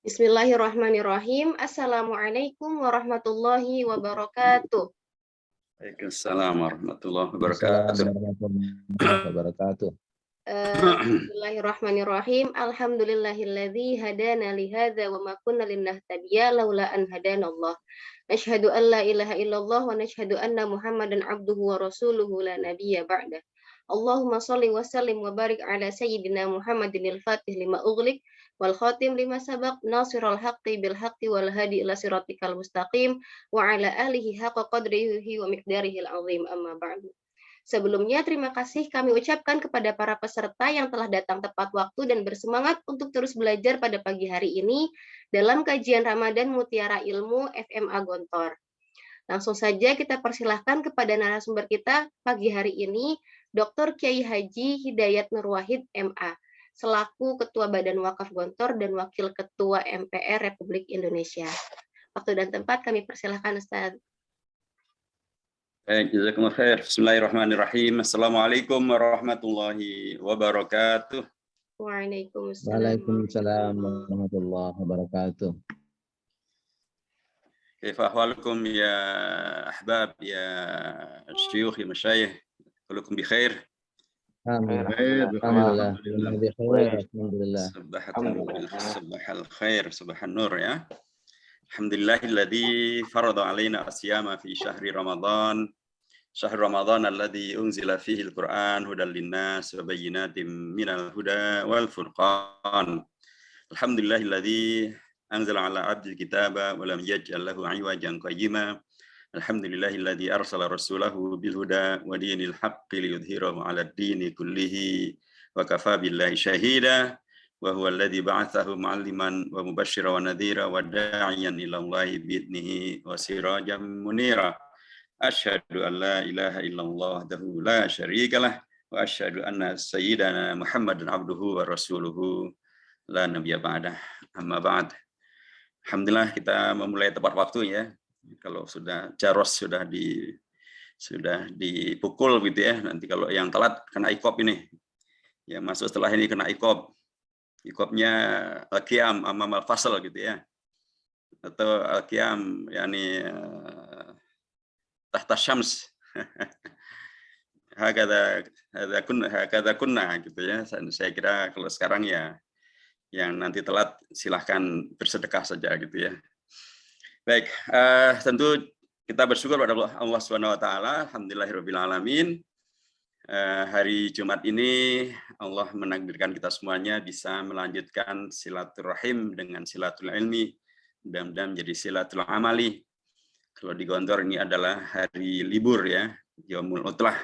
Bismillahirrahmanirrahim. Assalamualaikum warahmatullahi wabarakatuh. Waalaikumsalam warahmatullahi wabarakatuh. Bismillahirrahmanirrahim. Alhamdulillahilladzi hadana li hadza wa ma kunna linahtadiya laula an hadanallah. Nashhadu an la ilaha illallah wa nashhadu anna Muhammadan abduhu wa rasuluhu la nabiyya ba'da. Allahumma shalli wa sallim wa barik ala sayyidina Muhammadinil Fatih lima ughliq wal khatim lima sabaq nasirul haqqi bil haqqi wal hadi ila siratikal mustaqim wa ala alihi haqqa qadrihi wa miqdarihil azim, amma ba'du. Sebelumnya, terima kasih kami ucapkan kepada para peserta yang telah datang tepat waktu dan bersemangat untuk terus belajar pada pagi hari ini dalam kajian Ramadan Mutiara Ilmu FMA Gontor. Langsung saja kita persilahkan kepada narasumber kita pagi hari ini, Dr. Kiai Haji Hidayat Nur Wahid, MA, selaku Ketua Badan Wakaf Gontor dan Wakil Ketua MPR Republik Indonesia. Waktu dan tempat kami persilahkan, Ustaz. Baik, jazakumullah khair. Bismillahirrahmanirrahim. Assalamualaikum warahmatullahi wabarakatuh. Waalaikumsalam warahmatullahi wabarakatuh. Kaifa ahwalukum ya ahbab, ya syuyukh, ya masyayikh. Kullukum bi khair. Alhamdulillah. Alhamdulillah. Subhanal khair, subhan nur ya. Alhamdulillahilladzi farada alaina asyama fi syahri Ramadan. Syahr Ramadan alladzi unzila fihi al-Qur'an hudan linnas wa bayyinatin minal huda wal furqan. Alhamdulillahilladzi anzala ala 'abdil kitaba wa lam yaj'al lahu 'iwajan qayyima. Alhamdulillahilladzi arsala rasulahu bil huda wa dinil haqqi liyudhhirahu 'ala ad-dini kullihi wa kafa billahi shahida. Wa huwa alladzi ba'athahu mu'alliman wa mubasysyiran wa nadhira wa da'iyan ila Allahi bi'idnihi wa sirajan munira. Asyhadu an la ilaha illallah wahdahu la syarikalah wa asyhadu anna sayyidana Muhammadan abduhu wa rasuluhu la nabiyya ba'dah. Amma ba'd. Alhamdulillah kita memulai tepat waktu ya. Kalau sudah jaros sudah dipukul gitu ya. Nanti kalau yang telat kena iqab ini. Yang masuk setelah ini kena iqab. Iqabnya al-qiyam amam al-fasl gitu ya. Atau al-qiyam yani tahta syams. Hakadha kunna gitu ya. Saya kira kalau sekarang ya yang nanti telat silahkan bersedekah saja gitu ya. Baik, tentu kita bersyukur pada Allah Subhanahu wa taala, alhamdulillahirabbil alamin. Hari Jumat ini Allah menakdirkan kita semuanya bisa melanjutkan silaturahim dengan silatul ilmi, mudah-mudahan menjadi silatul amali. Kalau di Gontor ini adalah hari libur ya, Yaumul Utlah.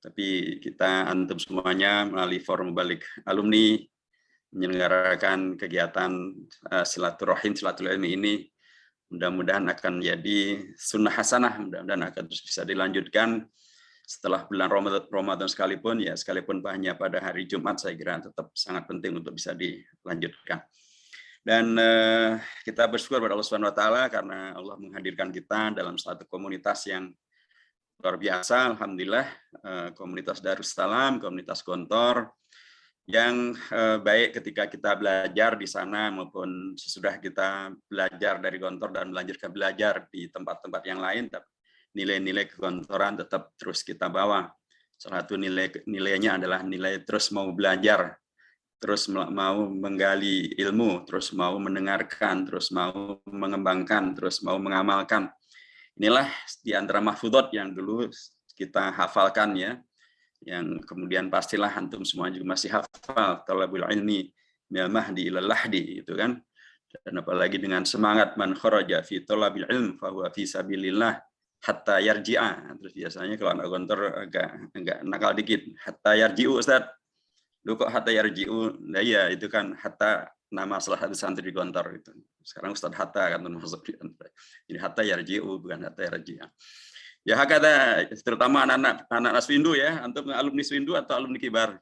Tapi kita antum semuanya melalui forum balik alumni menyelenggarakan kegiatan silaturahim, silatul ilmi ini. Mudah-mudahan akan menjadi sunnah hasanah, mudah-mudahan akan terus bisa dilanjutkan setelah bulan Ramadan sekalipun, ya sekalipun hanya pada hari Jumat, saya kira tetap sangat penting untuk bisa dilanjutkan. Dan kita bersyukur pada Allah Subhanahu wa taala karena Allah menghadirkan kita dalam satu komunitas yang luar biasa, alhamdulillah, komunitas Darussalam, komunitas Gontor yang baik ketika kita belajar di sana maupun sesudah kita belajar dari Gontor dan melanjutkan belajar di tempat-tempat yang lain, nilai-nilai kegontoran tetap terus kita bawa. Salah satu nilainya adalah nilai terus mau belajar, terus mau menggali ilmu, terus mau mendengarkan, terus mau mengembangkan, terus mau mengamalkan. Inilah di antara mahfudot yang dulu kita hafalkan ya, yang kemudian pastilah antum semua juga masih hafal, talabul ilmi minal mahdi ilal lahdi, itu kan. Dan apalagi dengan semangat man kharaja fi talabil ilm fa huwa fi sabilillah hatta yarji'a. Terus biasanya kalau anak Gontor agak nakal dikit, hatta yarji'u Ustaz. Lu kok hatta yarji'u? Nah iya, itu kan hatta nama salah satu santri di Gontor itu. Sekarang Ustaz Hatta kan termasuk di antara. Jadi hatta yarji'u bukan hatta yarji'a. Ya hakada, terutama anak-anak Swindu ya, antum alumni Swindu atau alumni Kibar?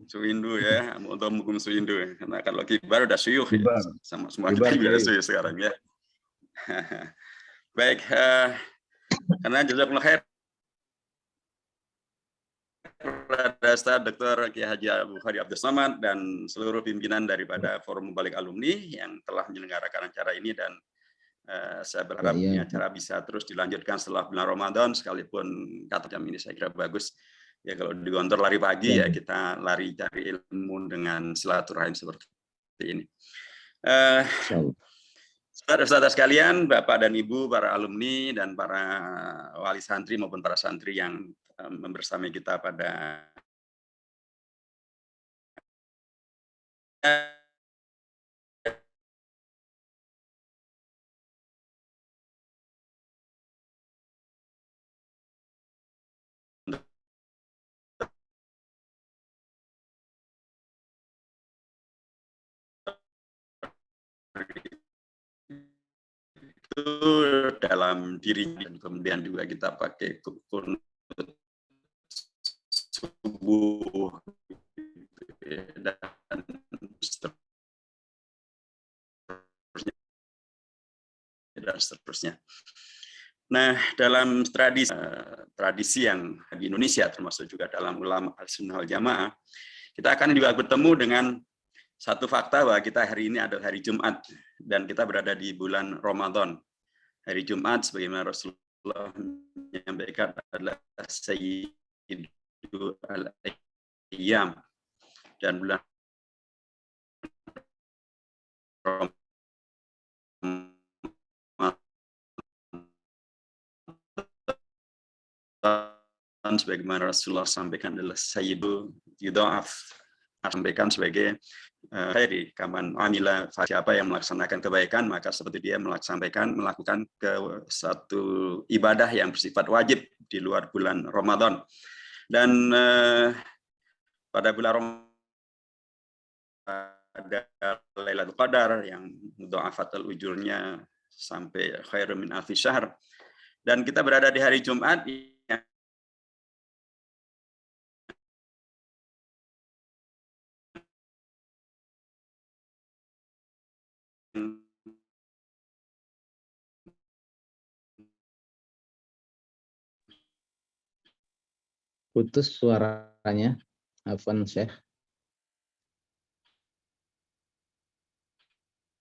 Swindu ya, untuk menghukum Swindu. Karena kalau Kibar udah suyuh ya, sama semua kita juga suyuh sekarang ya. Baik, karena jazakumullah khair kepada Ustaz Dr. Kiai Haji Bukhari Abdus Samad dan seluruh pimpinan daripada Forum Mubalik Alumni yang telah menyelenggarakan acara ini, dan saya berharap ini acara bisa terus dilanjutkan setelah bulan Ramadan, sekalipun kata jam ini saya kira bagus. Ya kalau di Gontor lari pagi ya kita lari cari ilmu dengan silaturahim seperti ini. Saudara-saudara sekalian, Bapak dan Ibu, para alumni dan para wali santri maupun para santri yang membersamai kita pada itu dalam diri, dan kemudian juga kita pakai kunut subuh dan seterusnya. Nah, dalam tradisi yang di Indonesia, termasuk juga dalam ulama Ahlussunnah wal Jamaah, kita akan juga bertemu dengan satu fakta bahwa kita hari ini adalah hari Jumat dan kita berada di bulan Ramadan. Hari Jumat sebagaimana Rasulullah menyampaikan adalah Sayyidul Ayyam, dan bulan Ramadan sebagaimana Rasulullah sampaikan adalah Sayyidul Yudha'af, sampaikan sebagai khairi kaman amila, siapa yang melaksanakan kebaikan maka seperti dia melakukan ke satu ibadah yang bersifat wajib di luar bulan Ramadan. Dan pada bulan Ramadan ada Lailatul Qadar yang mudha'afatul ujurnya sampai khairu min alfi syahr, dan kita berada di hari Jumat Putus suaranya, Afwan Syekh.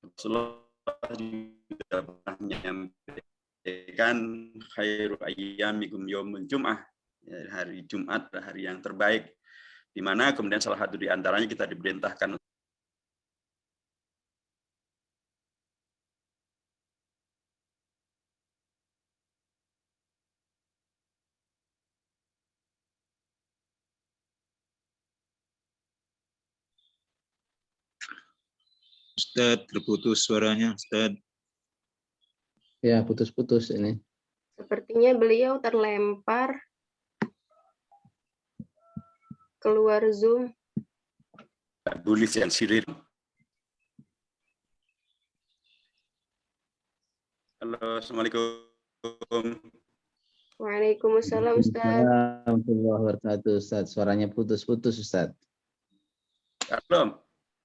Rasulullah juga pernah menyampaikan khairu ayyamikum yaumul jum'ah, hari Jumat hari yang terbaik, di mana kemudian salah satu di antaranya kita diperintahkan Ustadz, terputus suaranya, Ustadz. Ya, putus-putus ini. Sepertinya beliau terlempar keluar Zoom. Bulis yang sirir. Halo, Assalamualaikum. Waalaikumsalam, Ustaz. Warahmatullahi wabarakatuh, Ustaz. Suaranya putus-putus, Ustaz. Halo.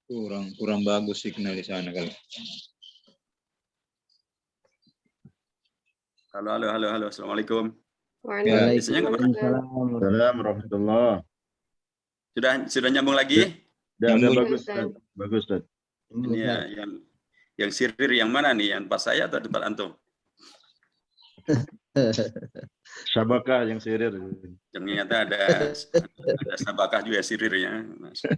Kurang bagus signal di sana kali. Halo. Assalamualaikum. Waalaikumsalam warahmatullahi. Sudah nyambung lagi? Udah bagus, Ustaz. Bagus, Ustaz. Ini ya, yang sirir yang mana nih? Yang pas saya atau depan antum? Syabakah yang sirir. Ternyata ada sabakah juga sirirnya.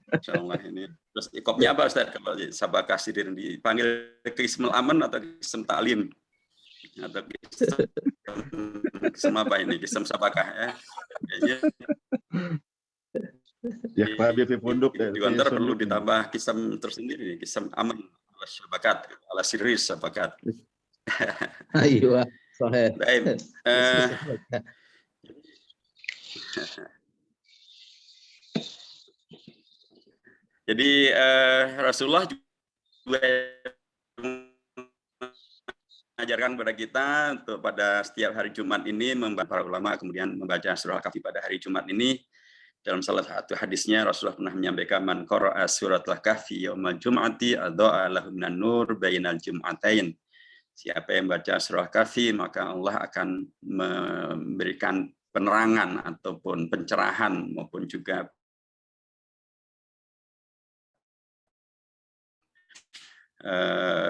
Masyaallah ini. Terus ikopnya apa, Ustaz? Kalau sabakah sirir dipanggil ke Ismul Aman atau Ism Ta'lim? Atau Ism apa ini? Ism sabakah ya? Kayaknya ya Pak Bibi Pondok di Gontor perlu ditambah kisam tersendiri, kisam aman ala syabakat, ala sirri syabakat. Ayo, sahih. Baik. Jadi Rasulullah juga mengajarkan kepada kita untuk pada setiap hari Jumat ini, para ulama kemudian membaca surah Al-Kahfi pada hari Jumat ini. Dalam salah satu hadisnya Rasulullah pernah menyampaikan, man qara'a surat Al-Kahfi yaumal jum'ati adha'a lahu minan nur bainal jum'atain. Siapa yang baca surah Kahfi maka Allah akan memberikan penerangan ataupun pencerahan maupun juga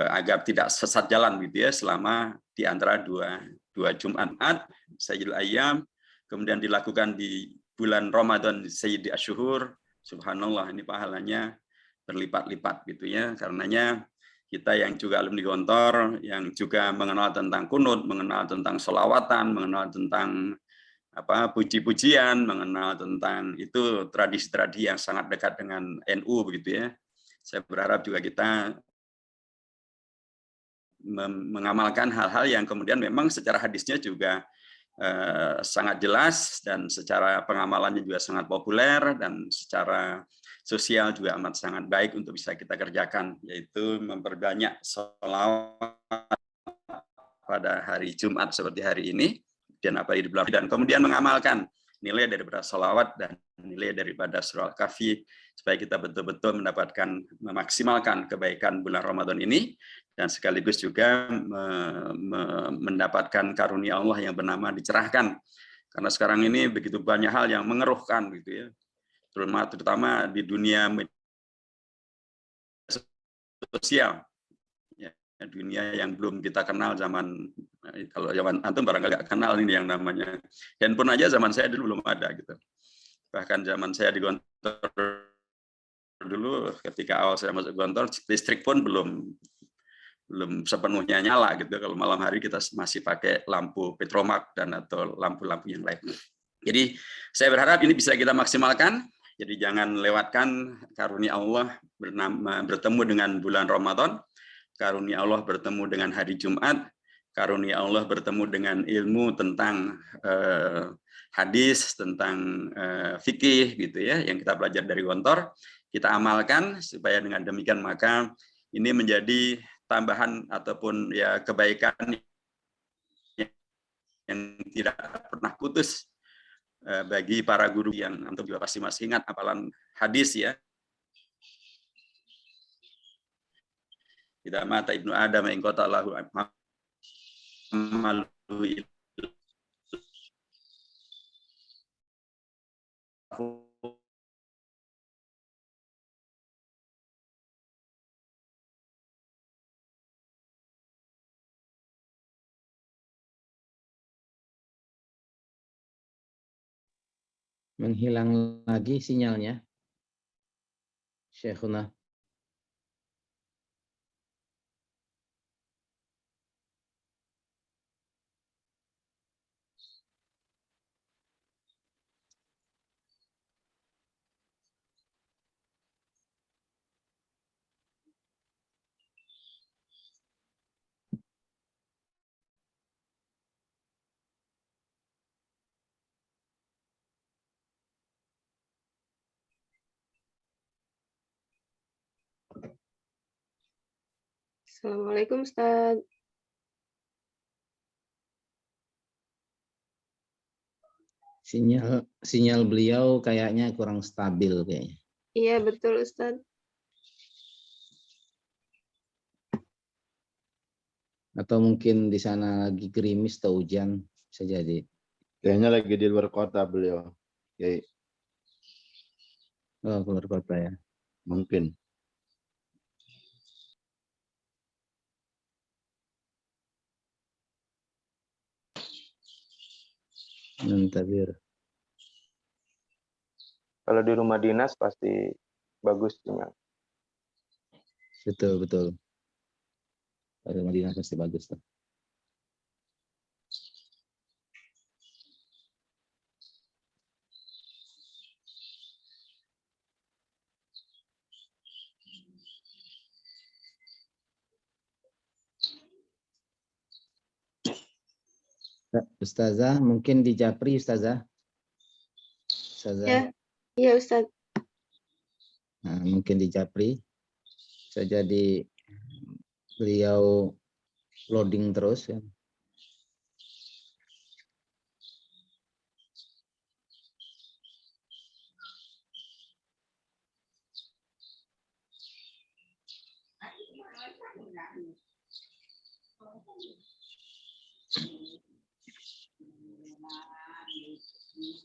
agar tidak sesat jalan gitu ya selama di antara dua Jumat Sayyidul Ayyam, kemudian dilakukan di bulan Ramadan Sayyidi Asyhur. Subhanallah, ini pahalanya berlipat-lipat gitu ya. Karenanya kita yang juga alumni Gontor, yang juga mengenal tentang kunut, mengenal tentang sholawatan, mengenal tentang puji-pujian, mengenal tentang itu tradisi-tradisi yang sangat dekat dengan NU begitu ya. Saya berharap juga kita mengamalkan hal-hal yang kemudian memang secara hadisnya juga sangat jelas dan secara pengamalannya juga sangat populer dan secara sosial juga amat sangat baik untuk bisa kita kerjakan, yaitu memperbanyak sholawat pada hari Jumat seperti hari ini dan apa di bulan, dan kemudian mengamalkan nilai daripada sholawat dan nilai daripada surah Al-Kahfi supaya kita betul-betul mendapatkan memaksimalkan kebaikan bulan Ramadan ini dan sekaligus juga mendapatkan karunia Allah yang bernama dicerahkan, karena sekarang ini begitu banyak hal yang mengeruhkan gitu ya, terutama di dunia media sosial ya, dunia yang belum kita kenal kalau zaman antum barangkali nggak kenal ini yang namanya handphone aja, zaman saya dulu belum ada gitu, bahkan zaman saya di Gontor dulu ketika awal saya masuk Gontor listrik pun belum sepenuhnya nyala gitu. Kalau malam hari kita masih pakai lampu petromak dan atau lampu-lampu yang lain. Jadi saya berharap ini bisa kita maksimalkan. Jadi jangan lewatkan karunia Allah bertemu dengan bulan Ramadan, karunia Allah bertemu dengan hari Jumat, karunia Allah bertemu dengan ilmu tentang hadis, tentang fikih gitu ya, yang kita belajar dari Gontor, kita amalkan supaya dengan demikian maka ini menjadi tambahan ataupun ya kebaikan yang tidak pernah putus bagi para guru yang antum juga pasti masih ingat hafalan hadis ya. Tidak mata Ibnu Adam yang kota lahu amalu Menghilang lagi sinyalnya, Syekhuna. Assalamualaikum Ustaz. Sinyal beliau kayaknya kurang stabil kayaknya. Iya betul Ustaz. Atau mungkin di sana lagi gerimis atau hujan, bisa jadi. Kayaknya lagi di luar kota beliau. Oke. Oh, keluar kota ya. Mungkin. Mentabir. Kalau di rumah dinas pasti bagus sinyal. Betul, betul. Kalau Madinah pasti bagus tuh. Ustazah, mungkin di Japri, Ustazah. Ustazah. Ya, iya Ustaz. Nah, mungkin di Japri. Bisa jadi beliau loading terus ya.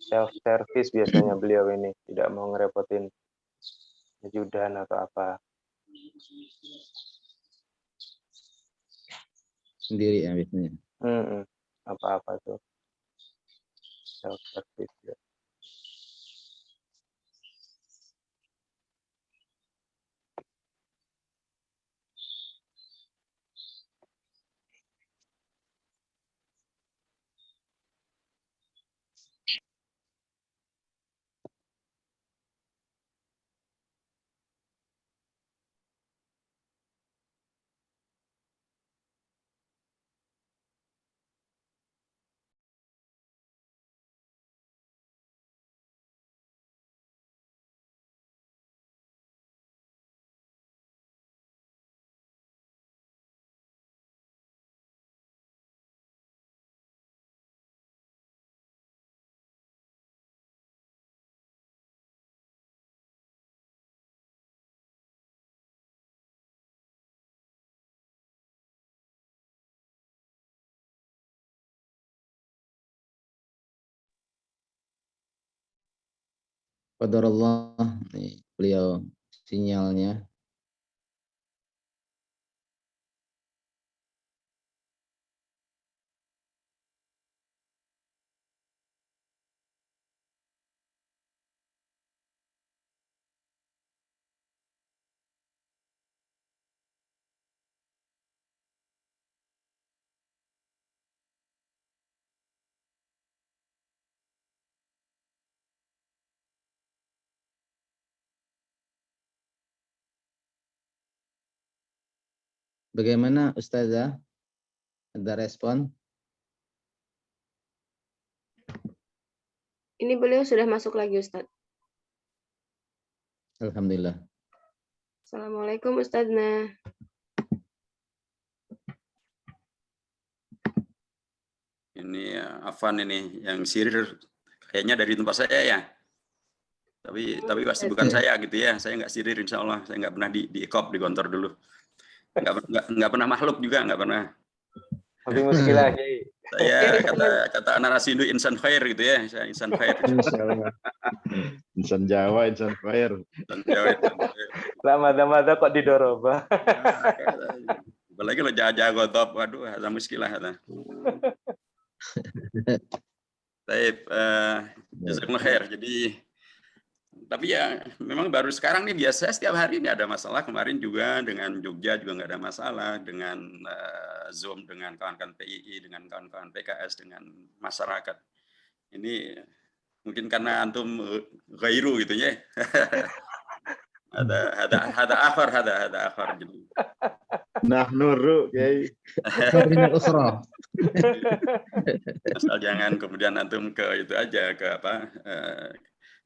self service biasanya beliau ini, tidak mau ngerepotin ajudan atau apa. Sendiri ya biasanya. Apa-apa tuh self service ya. Qadarullah, nih beliau sinyalnya. Bagaimana Ustazah? Ada respon? Ini beliau sudah masuk lagi, Ustadz. Alhamdulillah. Assalamualaikum, Ustadzna. Ini Afan ini yang sirir kayaknya dari tempat saya ya. Tapi pasti bukan saya gitu ya. Saya nggak sirir, insya Allah. Saya nggak pernah di ekop, di kantor dulu. Nggak pernah makhluk juga, nggak pernah. Tapi muskilah, Kiai. Saya kata anak Rasindu insan khair gitu ya. Saya insan khair. Insan Jawa, insan khair. Insan Jawa, insan khair. Mada kok didoroba. Apalagi lo jago top, waduh, ada muskilah. Baik, jazakumullah khair. Jadi, tapi ya memang baru sekarang nih, biasa setiap hari ini ada masalah. Kemarin juga dengan Jogja juga nggak ada masalah, dengan Zoom, dengan kawan-kawan PII, dengan kawan-kawan PKS, dengan masyarakat. Ini mungkin karena antum ghairu gitu ya. Ada akhir gitu. Nah, nuru, Kiai. Asal jangan kemudian antum ke itu aja, ke apa,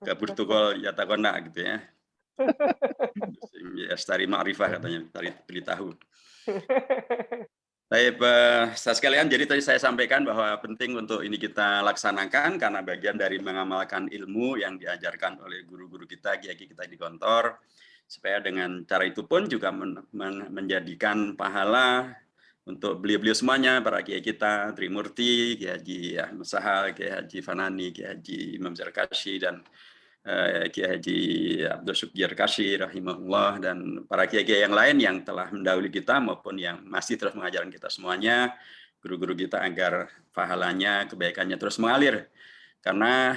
ke protokol yatakona gitu ya. Astari ma'rifah katanya, beli tahu. Baik, sekalian, jadi tadi saya sampaikan bahwa penting untuk ini kita laksanakan karena bagian dari mengamalkan ilmu yang diajarkan oleh guru-guru kita, kiai kita di kantor, supaya dengan cara itu pun juga menjadikan pahala untuk beliau-beliau semuanya, para kiai kita, Trimurti, Kiai Haji Ahmad Sahal, Kiai Haji Fanani, Kiai Haji Imam Zarkashi, dan Kiai Haji Abdul Syukir Kashi rahimahullah, dan para kiai-kiai yang lain yang telah mendahului kita maupun yang masih terus mengajarkan kita semuanya, guru-guru kita, agar pahalanya, kebaikannya terus mengalir. Karena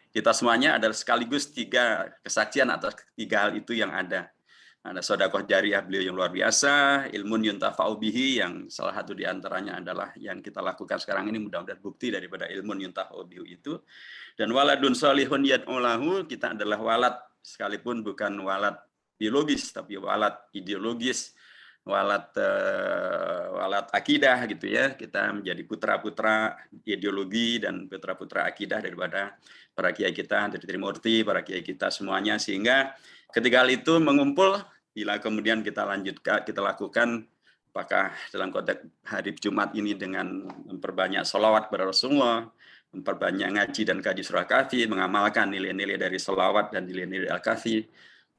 kita semuanya adalah sekaligus 3 kesaksian atas 3 hal itu yang ada. Ada sedekah jariah beliau yang luar biasa, ilmun yuntafa'u bihi, yang salah satu diantaranya adalah yang kita lakukan sekarang ini, mudah-mudahan bukti daripada ilmun yuntafa'u bihi itu. Dan waladun sholihun yad'ulahu, kita adalah walad, sekalipun bukan walad biologis, tapi walad ideologis, walad akidah gitu ya. Kita menjadi putra-putra ideologi dan putra-putra akidah daripada para kiai kita, dari Trimurti, para kiai kita semuanya, sehingga ketika hal itu mengumpul, bila kemudian kita lanjutkan, kita lakukan, apakah dalam konteks hari Jumat ini dengan memperbanyak sholawat kepada Rasulullah, memperbanyak ngaji dan kaji surah Kahfi, mengamalkan nilai-nilai dari sholawat dan nilai-nilai Al-Kahfi,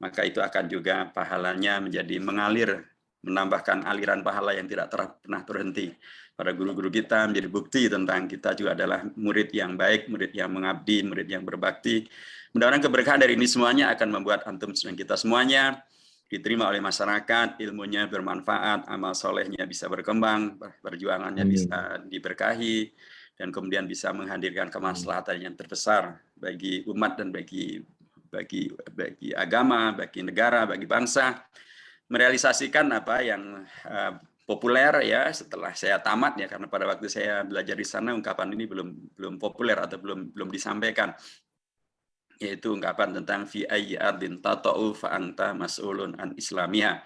maka itu akan juga pahalanya menjadi mengalir menambahkan aliran pahala yang tidak pernah berhenti pada guru-guru kita, menjadi bukti tentang kita juga adalah murid yang baik, murid yang mengabdi, murid yang berbakti. Mudah-mudahan keberkahan dari ini semuanya akan membuat antum dan kita semuanya diterima oleh masyarakat, ilmunya bermanfaat, amal solehnya bisa berkembang, perjuangannya bisa diberkahi, dan kemudian bisa menghadirkan kemaslahatan yang terbesar bagi umat dan bagi agama, bagi negara, bagi bangsa, merealisasikan apa yang populer ya setelah saya tamat ya, karena pada waktu saya belajar di sana ungkapan ini belum populer atau belum disampaikan, yaitu ungkapan tentang fi ayyi ardin tata'u fa anta mas'ulun an islamiha.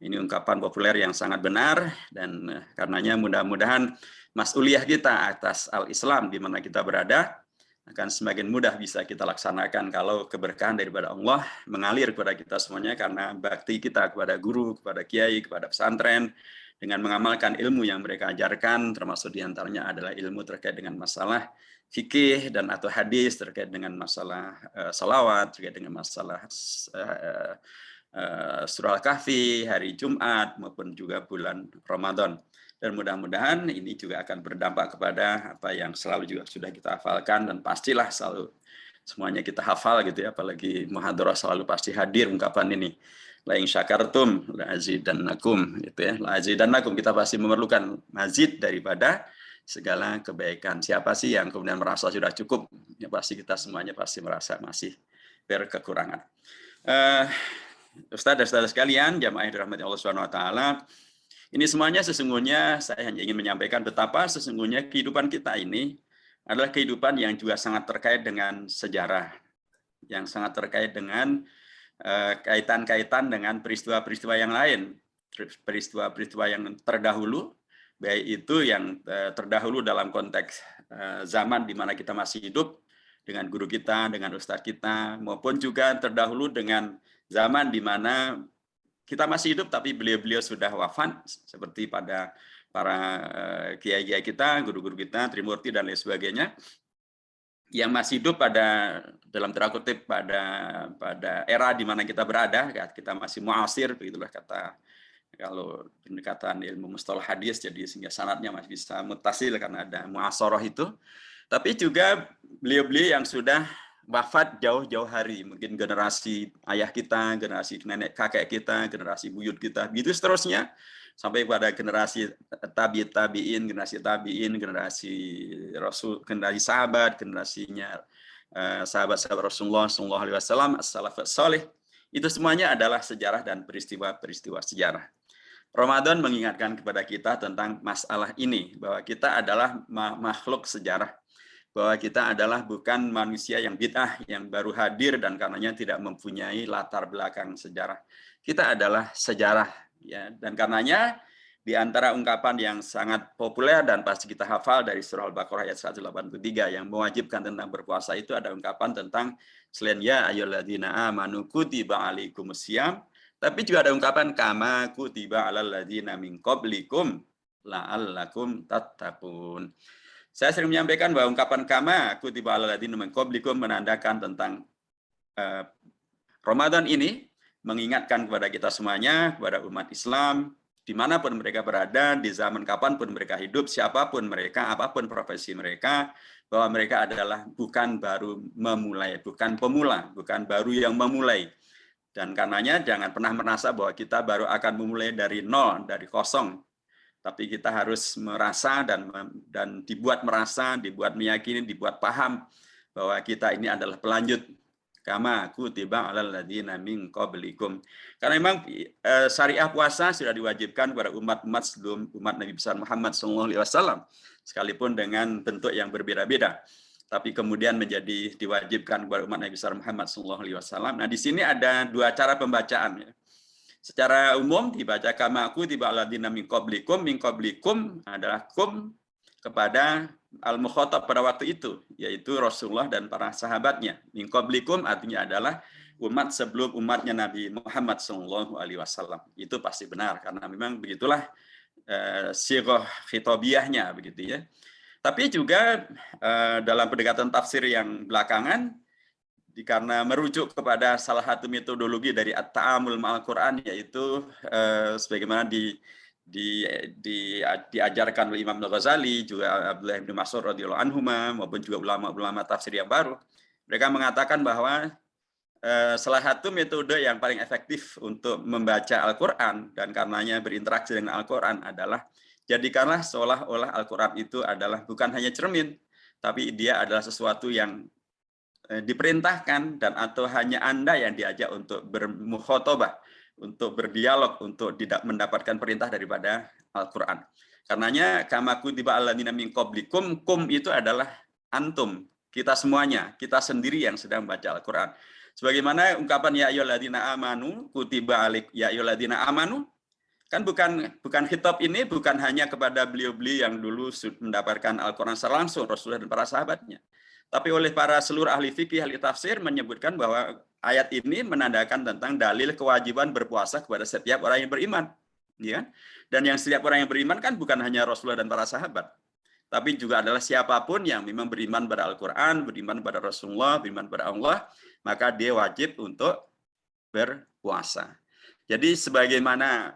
Ini ungkapan populer yang sangat benar, dan karenanya mudah-mudahan mas'uliyah kita atas al-Islam di mana kita berada akan semakin mudah bisa kita laksanakan kalau keberkahan daripada Allah mengalir kepada kita semuanya, karena bakti kita kepada guru, kepada kiai, kepada pesantren, dengan mengamalkan ilmu yang mereka ajarkan, termasuk diantaranya adalah ilmu terkait dengan masalah fikih dan atau hadis, terkait dengan masalah salawat, terkait dengan masalah surah Al-Kahfi, hari Jumat, maupun juga bulan Ramadan. Dan mudah-mudahan ini juga akan berdampak kepada apa yang selalu juga sudah kita hafalkan, dan pastilah selalu semuanya kita hafal gitu ya, apalagi muhadarah selalu pasti hadir ungkapan ini. La in syakartum la azidannakum, gitu ya. La azidannakum, kita pasti memerlukan mazid daripada segala kebaikan. Siapa sih yang kemudian merasa sudah cukup? Ya pasti kita semuanya pasti merasa masih berkekurangan. Ustaz dan saudara sekalian, jamaah yang dirahmati Allah Subhanahu wa taala, ini semuanya sesungguhnya saya hanya ingin menyampaikan betapa sesungguhnya kehidupan kita ini adalah kehidupan yang juga sangat terkait dengan sejarah, yang sangat terkait dengan kaitan-kaitan dengan peristiwa-peristiwa yang lain, peristiwa-peristiwa yang terdahulu, baik itu yang terdahulu dalam konteks zaman di mana kita masih hidup dengan guru kita, dengan ustadz kita, maupun juga terdahulu dengan zaman di mana kita masih hidup tapi beliau-beliau sudah wafat, seperti pada para kiai-kiai kita, guru-guru kita, Trimurti dan lain sebagainya, yang masih hidup pada dalam tanda kutip pada era di mana kita berada, kita masih muasir, begitulah kata kalau pendekatan ilmu mustalah hadis, jadi sehingga sanadnya masih bisa mutasil karena ada muasarah itu. Tapi juga beliau-beliau yang sudah wafat jauh-jauh hari, mungkin generasi ayah kita, generasi nenek kakek kita, generasi buyut kita, begitu seterusnya, sampai pada generasi tabi'in, generasi Rasul, generasi sahabat, generasinya sahabat-sahabat Rasulullah SAW, as-salafus salih. Itu semuanya adalah sejarah dan peristiwa-peristiwa sejarah. Ramadan mengingatkan kepada kita tentang masalah ini, bahwa kita adalah makhluk sejarah, bahwa kita adalah bukan manusia yang bid'ah, yang baru hadir dan karenanya tidak mempunyai latar belakang sejarah. Kita adalah sejarah, ya, dan karenanya di antara ungkapan yang sangat populer dan pasti kita hafal dari surah Al-Baqarah ayat 183 yang mewajibkan tentang berpuasa itu ada ungkapan tentang selain ya ayyuhalladzina amanu kutiba alaikumusiyam, tapi juga ada ungkapan kama kutiba alal ladzina min qablikum la'allakum tattaqun. Saya sering menyampaikan bahwa ungkapan kama kutiba alal ladzina min qablikum menandakan tentang Ramadan ini mengingatkan kepada kita semuanya, kepada umat Islam, dimanapun mereka berada, di zaman kapanpun mereka hidup, siapapun mereka, apapun profesi mereka, bahwa mereka adalah bukan baru memulai, bukan pemula, bukan baru yang memulai. Dan karenanya jangan pernah merasa bahwa kita baru akan memulai dari nol, dari kosong. Tapi kita harus merasa dan dibuat merasa, dibuat meyakini, dibuat paham bahwa kita ini adalah pelanjut. Kama kutiba alal ladzina min qablikum. Karena memang syariah puasa sudah diwajibkan kepada umat-umat sebelum umat Nabi besar Muhammad SAW, sekalipun dengan bentuk yang berbeda-beda. Tapi kemudian menjadi diwajibkan kepada umat Nabi besar Muhammad SAW. Nah, di sini ada dua cara pembacaan. Ya. Secara umum dibaca kama kutiba alal ladzina min qablikum adalah kum kepada al-mukhatab pada waktu itu, yaitu Rasulullah dan para sahabatnya. Min qablikum artinya adalah umat sebelum umatnya Nabi Muhammad SAW. Itu pasti benar, karena memang begitulah sirah khitabiyahnya, begitu ya. Tapi juga dalam pendekatan tafsir yang belakangan, karena merujuk kepada salah satu metodologi dari at-ta'amul ma'al Quran, yaitu sebagaimana diajarkan oleh Imam Al-Ghazali, juga Abdullah bin Mas'ud radhiyallahu anhuma, maupun juga ulama-ulama tafsir yang baru. Mereka mengatakan bahwa salah satu metode yang paling efektif untuk membaca Al-Quran dan karenanya berinteraksi dengan Al-Quran adalah jadikanlah seolah-olah Al-Quran itu adalah bukan hanya cermin, tapi dia adalah sesuatu yang diperintahkan dan atau hanya Anda yang diajak untuk bermukhotobah, untuk berdialog, untuk tidak mendapatkan perintah daripada Al-Quran. Karenanya kama kutiba alladzina min qablikum, kum itu adalah antum, kita semuanya, kita sendiri yang sedang membaca Al-Quran. Sebagaimana ungkapan ya ayyuhalladzina amanu, kutiba alik ya ayyuhalladzina amanu, kan bukan khitab ini bukan hanya kepada beliau-beliau yang dulu mendapatkan Al-Quran secara langsung, Rasulullah dan para sahabatnya. Tapi oleh para seluruh ahli fikih, ahli tafsir menyebutkan bahwa ayat ini menandakan tentang dalil kewajiban berpuasa kepada setiap orang yang beriman. Ya? Dan yang setiap orang yang beriman kan bukan hanya Rasulullah dan para sahabat, tapi juga adalah siapapun yang memang beriman pada Al-Quran, beriman pada Rasulullah, beriman pada Allah, maka dia wajib untuk berpuasa. Jadi sebagaimana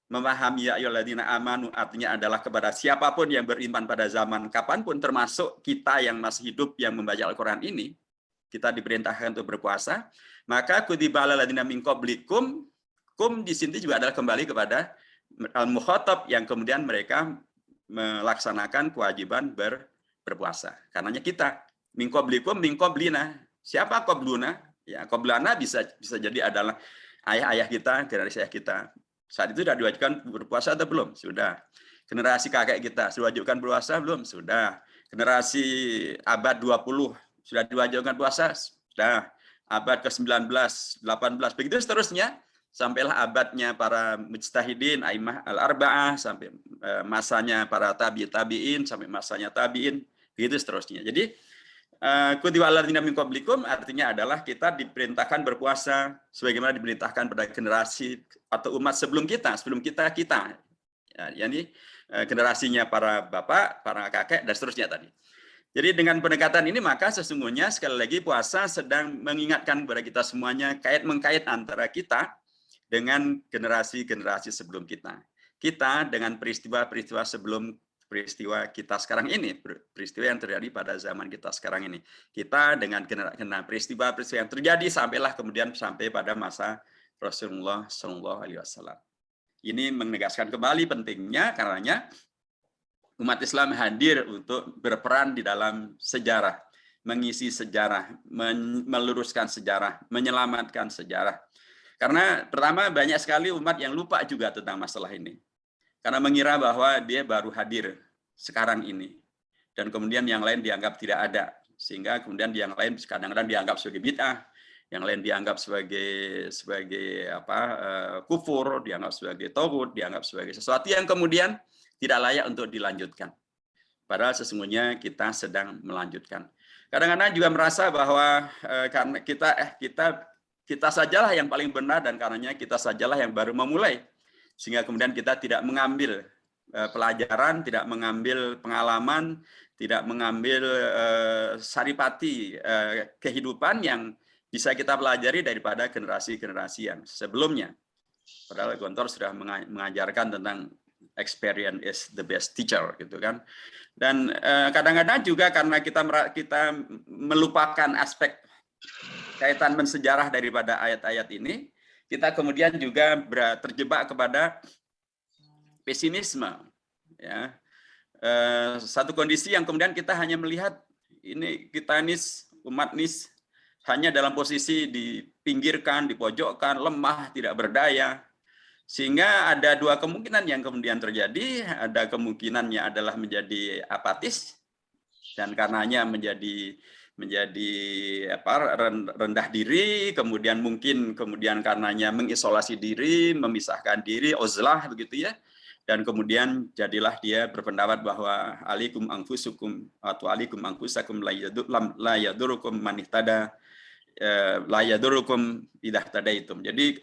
memahami ya ayyuhalladzina amanu artinya adalah kepada siapapun yang beriman pada zaman kapanpun, termasuk kita yang masih hidup yang membaca Al-Quran ini, kita diperintahkan untuk berpuasa. Maka kutiba alal ladzina min qablikum, kum di sini juga adalah kembali kepada al-mukhatab yang kemudian mereka melaksanakan kewajiban berpuasa. Karenanya kita min qablikum min qablina. Siapa qabluna? Ya, qablana bisa jadi adalah ayah-ayah kita, generasi ayah kita. Saat itu sudah diwajibkan berpuasa atau belum? Sudah. Generasi kakek kita sudah diwajibkan berpuasa belum? Sudah. Generasi abad 20 sudah diwajibkan puasa? Sudah. Abad ke-19, 18, begitu seterusnya. Sampailah abadnya para mujtahidin, a'immah al-arba'ah, sampai masanya para tabi'in, sampai masanya tabi'in, begitu seterusnya. Jadi, kutiba alladzina min qablikum artinya adalah kita diperintahkan berpuasa sebagaimana diperintahkan pada generasi atau umat sebelum kita ya, yakni generasinya para bapak, para kakek dan seterusnya tadi. Jadi dengan pendekatan ini maka sesungguhnya sekali lagi puasa sedang mengingatkan kepada kita semuanya mengkait antara kita dengan generasi-generasi sebelum kita. Kita dengan peristiwa-peristiwa sebelum peristiwa kita sekarang ini, peristiwa yang terjadi pada zaman kita sekarang ini. Kita dengan peristiwa-peristiwa yang terjadi sampai pada masa Rasulullah SAW. Ini menegaskan kembali pentingnya karenanya umat Islam hadir untuk berperan di dalam sejarah, mengisi sejarah, meluruskan sejarah, menyelamatkan sejarah. Karena pertama banyak sekali umat yang lupa juga tentang masalah ini. Karena mengira bahwa dia baru hadir sekarang ini. Dan kemudian yang lain dianggap tidak ada. Sehingga kemudian yang lain kadang-kadang dianggap sebagai bid'ah, yang lain dianggap sebagai kufur, dianggap sebagai tauhid, dianggap sebagai sesuatu yang kemudian tidak layak untuk dilanjutkan. Padahal sesungguhnya kita sedang melanjutkan. Kadang-kadang juga merasa bahwa karena kita sajalah yang paling benar dan karenanya kita sajalah yang baru memulai. Sehingga kemudian kita tidak mengambil pelajaran, tidak mengambil pengalaman, tidak mengambil saripati kehidupan yang bisa kita pelajari daripada generasi-generasi yang sebelumnya. Padahal Gontor sudah mengajarkan tentang experience is the best teacher, gitu kan. Dan kadang-kadang juga karena kita melupakan aspek kaitan mensejarah daripada ayat-ayat ini, kita kemudian juga terjebak kepada pesimisme, ya. Satu kondisi yang kemudian kita hanya melihat ini kita ini umat ini hanya dalam posisi dipinggirkan, dipojokkan, lemah, tidak berdaya, sehingga ada dua kemungkinan yang kemudian terjadi. Ada kemungkinannya adalah menjadi apatis dan karenanya menjadi rendah diri, kemudian karenanya mengisolasi diri, memisahkan diri, uzlah begitu ya. Dan kemudian jadilah dia berpendapat bahwa alikum anfusukum atau alikum anfusakum la yadurukum man ihtada la yadurukum idza tadaitum. Jadi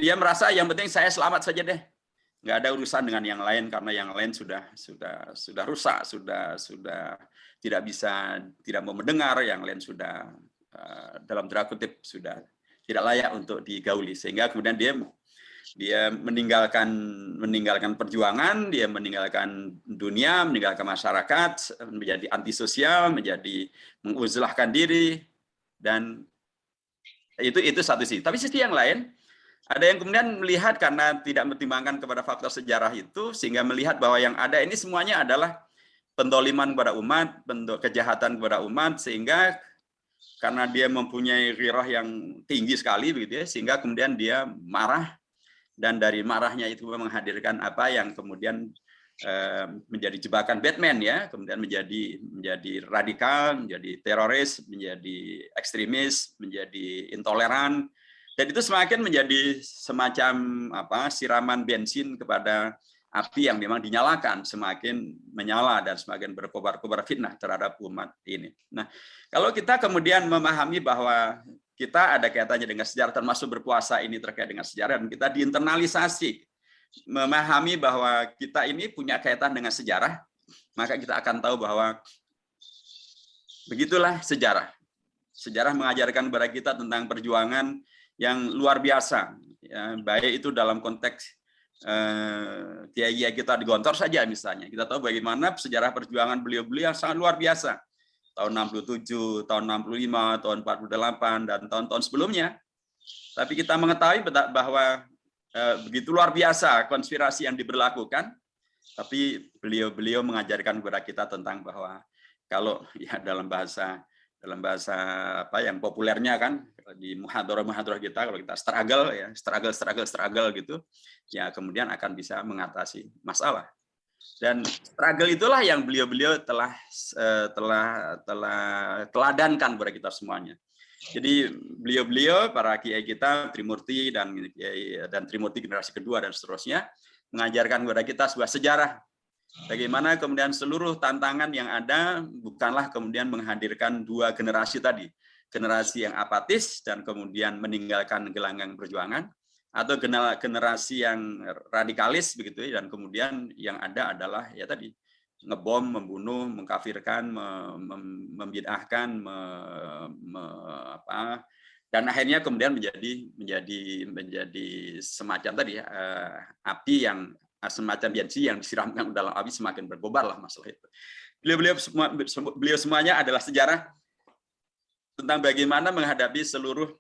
dia merasa yang penting saya selamat saja deh. Nggak ada urusan dengan yang lain karena yang lain sudah rusak, sudah tidak mau mendengar, yang lain sudah dalam tanda kutip sudah tidak layak untuk digauli, sehingga kemudian dia meninggalkan perjuangan, dia meninggalkan dunia, meninggalkan masyarakat, menjadi antisosial, menjadi menguzlahkan diri, dan itu satu sisi. Tapi sisi yang lain, ada yang kemudian melihat karena tidak mempertimbangkan kepada faktor sejarah itu, sehingga melihat bahwa yang ada ini semuanya adalah pendoliman kepada umat, bentuk kejahatan kepada umat, sehingga karena dia mempunyai ghirah yang tinggi sekali begitu ya, sehingga kemudian dia marah, dan dari marahnya itu menghadirkan apa yang kemudian menjadi jebakan Batman ya, kemudian menjadi radikal, menjadi teroris, menjadi ekstremis, menjadi intoleran, dan itu semakin menjadi semacam siraman bensin kepada api yang memang dinyalakan, semakin menyala dan semakin berkobar-kobar fitnah terhadap umat ini. Nah, kalau kita kemudian memahami bahwa kita ada kaitannya dengan sejarah, termasuk berpuasa ini terkait dengan sejarah, dan kita diinternalisasi, memahami bahwa kita ini punya kaitan dengan sejarah, maka kita akan tahu bahwa begitulah sejarah. Sejarah mengajarkan kepada kita tentang perjuangan yang luar biasa, ya, baik itu dalam konteks kiai kita di Gontor saja misalnya. Kita tahu bagaimana sejarah perjuangan beliau-beliau yang sangat luar biasa. Tahun 67, tahun 65, tahun 48, dan tahun-tahun sebelumnya. Tapi kita mengetahui bahwa begitu luar biasa konspirasi yang diberlakukan, tapi beliau-beliau mengajarkan kepada kita tentang bahwa kalau ya dalam bahasa apa yang populernya kan di muhadharah kita, kalau kita struggle gitu, ya kemudian akan bisa mengatasi masalah. Dan struggle itulah yang beliau-beliau telah teladankan kepada kita semuanya. Jadi beliau-beliau para kiai kita, Trimurti dan Trimurti generasi kedua dan seterusnya, mengajarkan kepada kita sebuah sejarah. Bagaimana kemudian seluruh tantangan yang ada bukanlah kemudian menghadirkan dua generasi tadi, generasi yang apatis dan kemudian meninggalkan gelanggang perjuangan, atau generasi yang radikalis begitu ya, dan kemudian yang ada adalah ya tadi ngebom, membunuh, mengkafirkan, membid'ahkan, dan akhirnya kemudian menjadi semacam tadi api yang semacam bensin yang disiramkan dalam api, semakin berkobar lah masalah itu. Beliau semuanya adalah sejarah tentang bagaimana menghadapi seluruh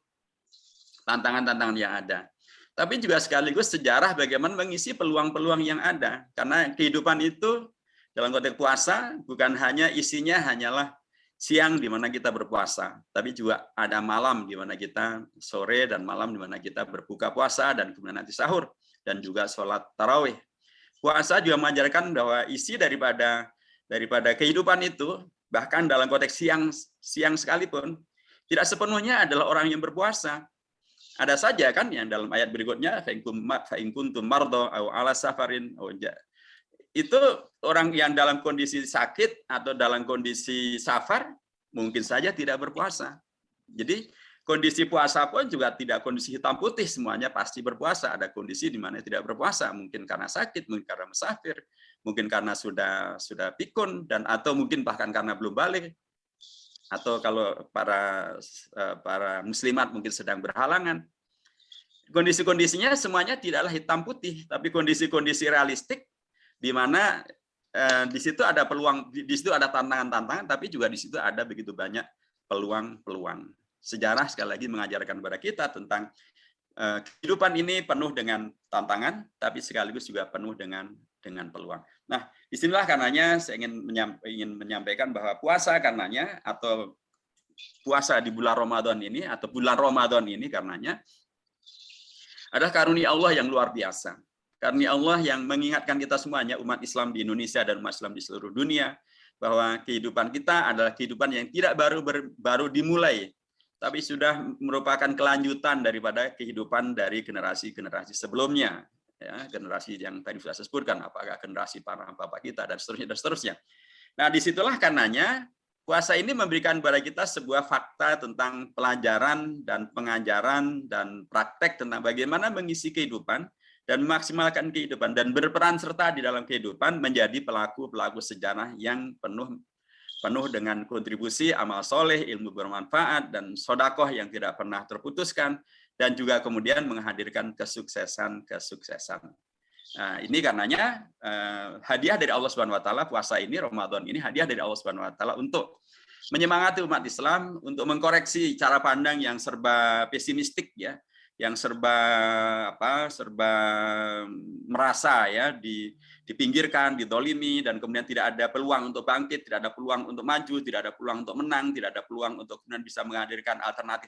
tantangan-tantangan yang ada. Tapi juga sekaligus sejarah bagaimana mengisi peluang-peluang yang ada. Karena kehidupan itu dalam konteks puasa bukan hanya isinya hanyalah siang di mana kita berpuasa, tapi juga ada malam di mana kita sore dan malam di mana kita berbuka puasa dan kemudian nanti sahur dan juga sholat tarawih. Puasa juga mengajarkan bahwa isi daripada kehidupan itu, bahkan dalam konteks siang sekalipun, tidak sepenuhnya adalah orang yang berpuasa. Ada saja kan yang dalam ayat berikutnya, fa in kuntum mardo aw ala safarin, itu orang yang dalam kondisi sakit atau dalam kondisi safar mungkin saja tidak berpuasa. Jadi kondisi puasa pun juga tidak kondisi hitam putih, semuanya pasti berpuasa. Ada kondisi di mana tidak berpuasa, mungkin karena sakit, mungkin karena musafir, mungkin karena sudah pikun, dan atau mungkin bahkan karena belum balik, atau kalau para muslimat mungkin sedang berhalangan. Kondisi-kondisinya semuanya tidaklah hitam putih, tapi kondisi-kondisi realistik di mana di situ ada peluang, di situ ada tantangan-tantangan, tapi juga di situ ada begitu banyak peluang-peluang. Sejarah sekali lagi mengajarkan kepada kita tentang kehidupan ini penuh dengan tantangan, tapi sekaligus juga penuh dengan peluang. Nah, disinilah karenanya saya ingin menyampaikan bahwa puasa karenanya, atau puasa di bulan Ramadan ini, atau bulan Ramadan ini karenanya adalah karunia Allah yang luar biasa. Karunia Allah yang mengingatkan kita semuanya, umat Islam di Indonesia dan umat Islam di seluruh dunia, bahwa kehidupan kita adalah kehidupan yang tidak baru dimulai, tapi sudah merupakan kelanjutan daripada kehidupan dari generasi-generasi sebelumnya, ya, generasi yang tadi sudah saya sebutkan, apakah generasi para bapak kita dan seterusnya. Nah, disitulah karenanya puasa ini memberikan kepada kita sebuah fakta tentang pelajaran dan pengajaran dan praktek tentang bagaimana mengisi kehidupan dan memaksimalkan kehidupan dan berperan serta di dalam kehidupan menjadi pelaku-pelaku sejarah yang penuh penuh dengan kontribusi, amal soleh, ilmu bermanfaat, dan sodakoh yang tidak pernah terputuskan, dan juga kemudian menghadirkan kesuksesan. Nah, ini karenanya hadiah dari Allah Subhanahu Wa Taala, puasa ini, Ramadan ini hadiah dari Allah Subhanahu Wa Taala untuk menyemangati umat Islam, untuk mengkoreksi cara pandang yang serba pesimistik ya, yang serba merasa ya dipinggirkan, didolimi, dan kemudian tidak ada peluang untuk bangkit, tidak ada peluang untuk maju, tidak ada peluang untuk menang, tidak ada peluang untuk kemudian bisa menghadirkan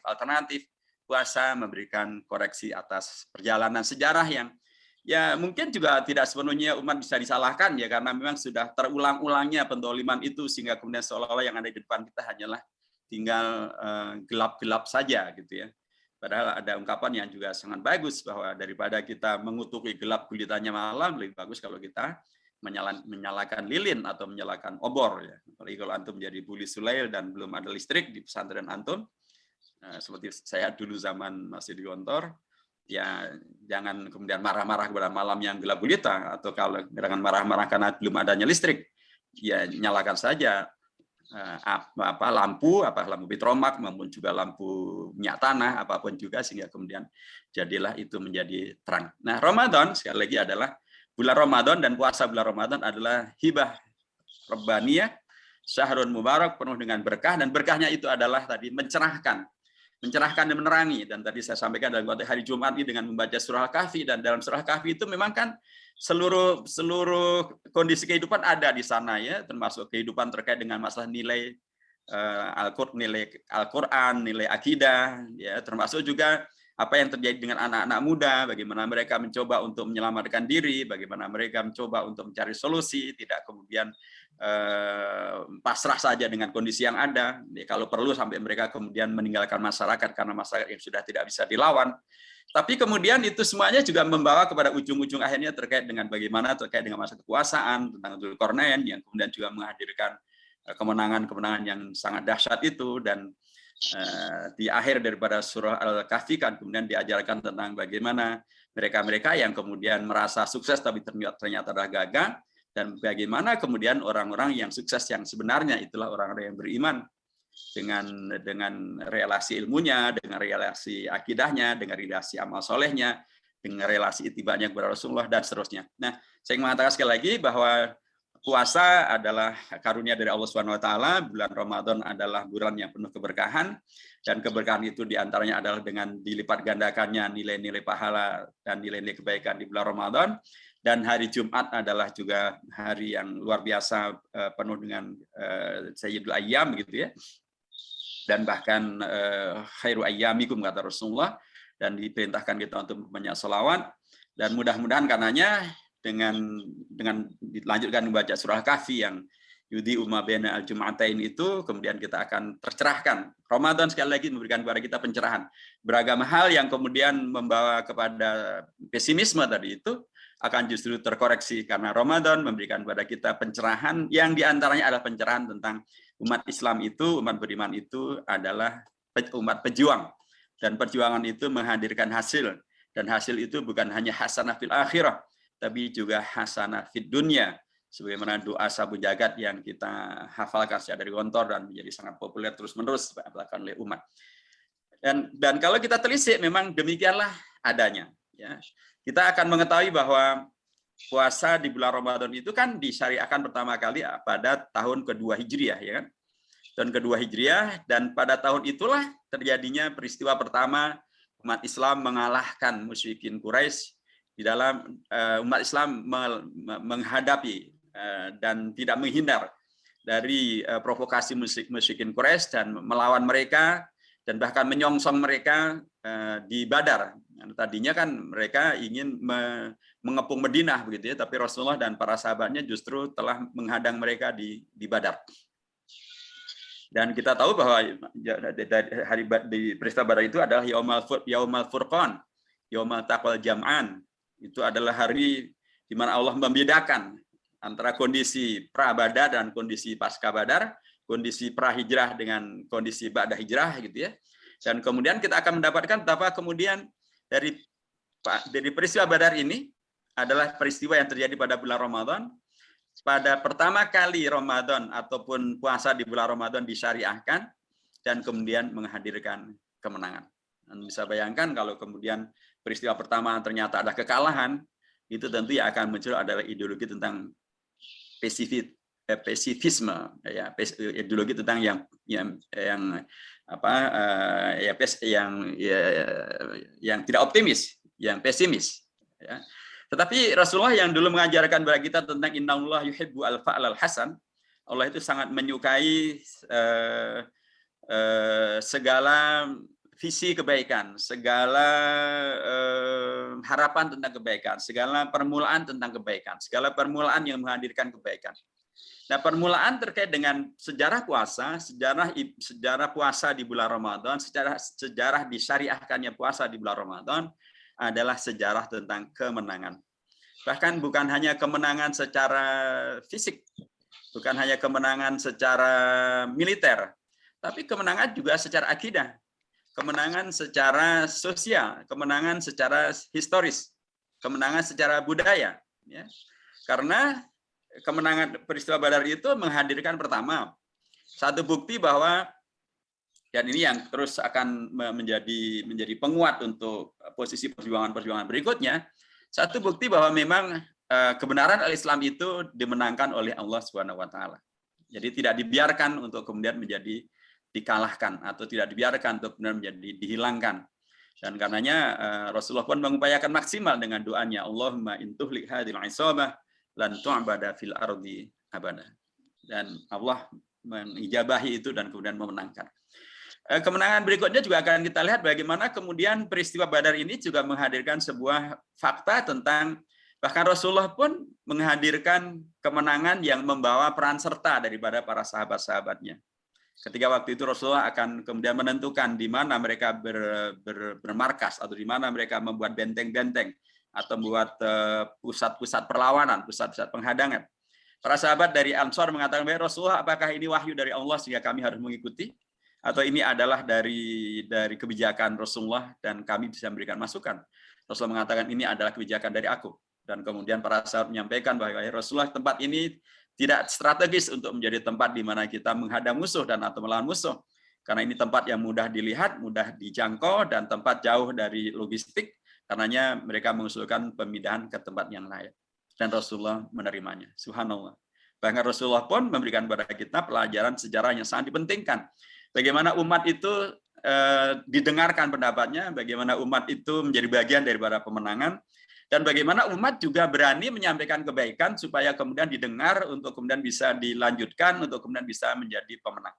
alternatif. Puasa memberikan koreksi atas perjalanan sejarah yang ya mungkin juga tidak sepenuhnya umat bisa disalahkan ya, karena memang sudah terulang-ulangnya pendoliman itu, sehingga kemudian seolah-olah yang ada di depan kita hanyalah tinggal gelap-gelap saja gitu ya. Padahal ada ungkapan yang juga sangat bagus bahwa daripada kita mengutuki gelap gulitanya malam, lebih bagus kalau kita menyalakan lilin atau menyalakan obor ya. Apalagi kalau antum jadi buli sulail dan belum ada listrik di pesantren antum, seperti saya dulu zaman masih di Gontor, ya jangan kemudian marah-marah kepada malam yang gelap gulita, atau kalau jangan marah-marah karena belum adanya listrik, ya nyalakan saja lampu petromak maupun juga lampu minyak tanah apapun juga, sehingga kemudian jadilah itu menjadi terang. Nah, Ramadan sekali lagi adalah bulan Ramadan, dan puasa bulan Ramadan adalah hibah rabbaniyah, syahrun mubarak, penuh dengan berkah, dan berkahnya itu adalah tadi mencerahkan dan menerangi. Dan tadi saya sampaikan dalam hari Jumat ini dengan membaca surah Al-Kahfi, dan dalam surah Al-Kahfi itu memang kan seluruh kondisi kehidupan ada di sana ya, termasuk kehidupan terkait dengan masalah nilai Al-Qur'an, nilai akidah ya, termasuk juga apa yang terjadi dengan anak-anak muda, bagaimana mereka mencoba untuk menyelamatkan diri, bagaimana mereka mencoba untuk mencari solusi, tidak kemudian pasrah saja dengan kondisi yang ada. Ya, kalau perlu sampai mereka kemudian meninggalkan masyarakat karena masyarakat yang sudah tidak bisa dilawan. Tapi kemudian itu semuanya juga membawa kepada ujung-ujung akhirnya terkait dengan masa kekuasaan, tentang Dzulqarnain yang kemudian juga menghadirkan kemenangan-kemenangan yang sangat dahsyat itu. Dan di akhir daripada surah Al-Kahfi kan kemudian diajarkan tentang bagaimana mereka-mereka yang kemudian merasa sukses tapi ternyata adalah gagal, dan bagaimana kemudian orang-orang yang sukses yang sebenarnya itulah orang-orang yang beriman dengan relasi ilmunya, dengan relasi akidahnya, dengan relasi amal solehnya, dengan relasi itibanya kepada Rasulullah, dan seterusnya. Nah, saya mengatakan sekali lagi bahwa puasa adalah karunia dari Allah Subhanahu Wa Taala. Bulan Ramadan adalah bulan yang penuh keberkahan, dan keberkahan itu diantaranya adalah dengan dilipat gandakannya nilai-nilai pahala dan nilai-nilai kebaikan di bulan Ramadan. Dan hari Jumat adalah juga hari yang luar biasa, penuh dengan sayyidul ayyam gitu ya. Dan bahkan khairu ayyamikum kata Rasulullah, dan diperintahkan kita untuk banyak sholawat. Dan mudah-mudahan karenanya dengan dilanjutkan membaca surah Kahfi yang yudi umma baina al-jum'atain itu, kemudian kita akan tercerahkan. Ramadan sekali lagi memberikan kepada kita pencerahan. Beragam hal yang kemudian membawa kepada pesimisme tadi itu akan justru terkoreksi, karena Ramadan memberikan kepada kita pencerahan yang diantaranya adalah pencerahan tentang umat Islam itu, umat beriman itu adalah umat pejuang, dan perjuangan itu menghadirkan hasil, dan hasil itu bukan hanya hasanah fil akhirah, tapi juga hasanah fid dunya, sebagaimana doa sabu jagat yang kita hafalkan secara dari Gontor dan menjadi sangat populer terus-menerus dilakukan oleh umat. Dan kalau kita telisik memang demikianlah adanya ya. Kita akan mengetahui bahwa puasa di bulan Ramadan itu kan disyariatkan pertama kali pada tahun kedua Hijriah, ya kan? Tahun kedua Hijriah, dan pada tahun itulah terjadinya peristiwa pertama umat Islam mengalahkan musyrikin Quraisy di dalam umat Islam menghadapi dan tidak menghindar dari provokasi musyrikin Quraisy dan melawan mereka, dan bahkan menyongsong mereka di Badar. Tadinya kan mereka ingin mengepung Madinah begitu ya, tapi Rasulullah dan para sahabatnya justru telah menghadang mereka di Badar. Dan kita tahu bahwa hari di peristiwa Badar itu adalah Yaumal Furqan, Yaumal Taqal Jam'an. Itu adalah hari di mana Allah membedakan antara kondisi pra-Badar dan kondisi pasca Badar, kondisi pra-hijrah dengan kondisi ba'da hijrah gitu ya. Dan kemudian kita akan mendapatkan betapa kemudian dari peristiwa Badar ini adalah peristiwa yang terjadi pada bulan Ramadan, pada pertama kali Ramadan ataupun puasa di bulan Ramadan disyariahkan dan kemudian menghadirkan kemenangan. Dan bisa bayangkan kalau kemudian peristiwa pertama ternyata ada kekalahan, itu tentu yang akan muncul adalah ideologi tentang pesifisme, ya, ideologi tentang yang tidak optimis, yang pesimis. Ya. Tetapi Rasulullah yang dulu mengajarkan kepada kita tentang innallah yuhibbu al-fa'lal hasan, Allah itu sangat menyukai segala visi kebaikan, segala harapan tentang kebaikan, segala permulaan tentang kebaikan, segala permulaan yang menghadirkan kebaikan. Nah, permulaan terkait dengan sejarah puasa, sejarah puasa di bulan Ramadan, sejarah disyariahkannya puasa di bulan Ramadan adalah sejarah tentang kemenangan. Bahkan bukan hanya kemenangan secara fisik, bukan hanya kemenangan secara militer, tapi kemenangan juga secara akidah, kemenangan secara sosial, kemenangan secara historis, kemenangan secara budaya. Ya. Karena kemenangan peristiwa Badar itu menghadirkan pertama satu bukti bahwa, dan ini yang terus akan menjadi penguat untuk posisi perjuangan-perjuangan berikutnya, satu bukti bahwa memang kebenaran al-Islam itu dimenangkan oleh Allah Subhanahu wa taala. Jadi tidak dibiarkan untuk kemudian menjadi dikalahkan atau tidak dibiarkan untuk kemudian menjadi dihilangkan. Dan karenanya Rasulullah pun mengupayakan maksimal dengan doanya, Allahumma intuhlik hadhil isabah lan tu'bada fil ardi abada. Dan Allah mengijabahi itu dan kemudian memenangkan. Kemenangan berikutnya juga akan kita lihat bagaimana kemudian peristiwa Badar ini juga menghadirkan sebuah fakta tentang, bahkan Rasulullah pun menghadirkan kemenangan yang membawa peran serta daripada para sahabat-sahabatnya. Ketika waktu itu Rasulullah akan kemudian menentukan di mana mereka bermarkas atau di mana mereka membuat benteng-benteng atau membuat pusat-pusat perlawanan, pusat-pusat penghadangan. Para sahabat dari Ansor mengatakan, Rasulullah, apakah ini wahyu dari Allah sehingga kami harus mengikuti? Atau ini adalah dari kebijakan Rasulullah dan kami bisa memberikan masukan? Rasulullah mengatakan ini adalah kebijakan dari aku. Dan kemudian para sahabat menyampaikan bahwa Rasulullah, tempat ini tidak strategis untuk menjadi tempat di mana kita menghadang musuh dan atau melawan musuh. Karena ini tempat yang mudah dilihat, mudah dijangkau, dan tempat jauh dari logistik. Karenanya mereka mengusulkan pemindahan ke tempat yang lain. Dan Rasulullah menerimanya. Subhanallah. Bahkan Rasulullah pun memberikan kepada kita pelajaran sejarah yang sangat dipentingkan. Bagaimana umat itu didengarkan pendapatnya, bagaimana umat itu menjadi bagian daripada pemenangan, dan bagaimana umat juga berani menyampaikan kebaikan supaya kemudian didengar untuk kemudian bisa dilanjutkan, untuk kemudian bisa menjadi pemenang.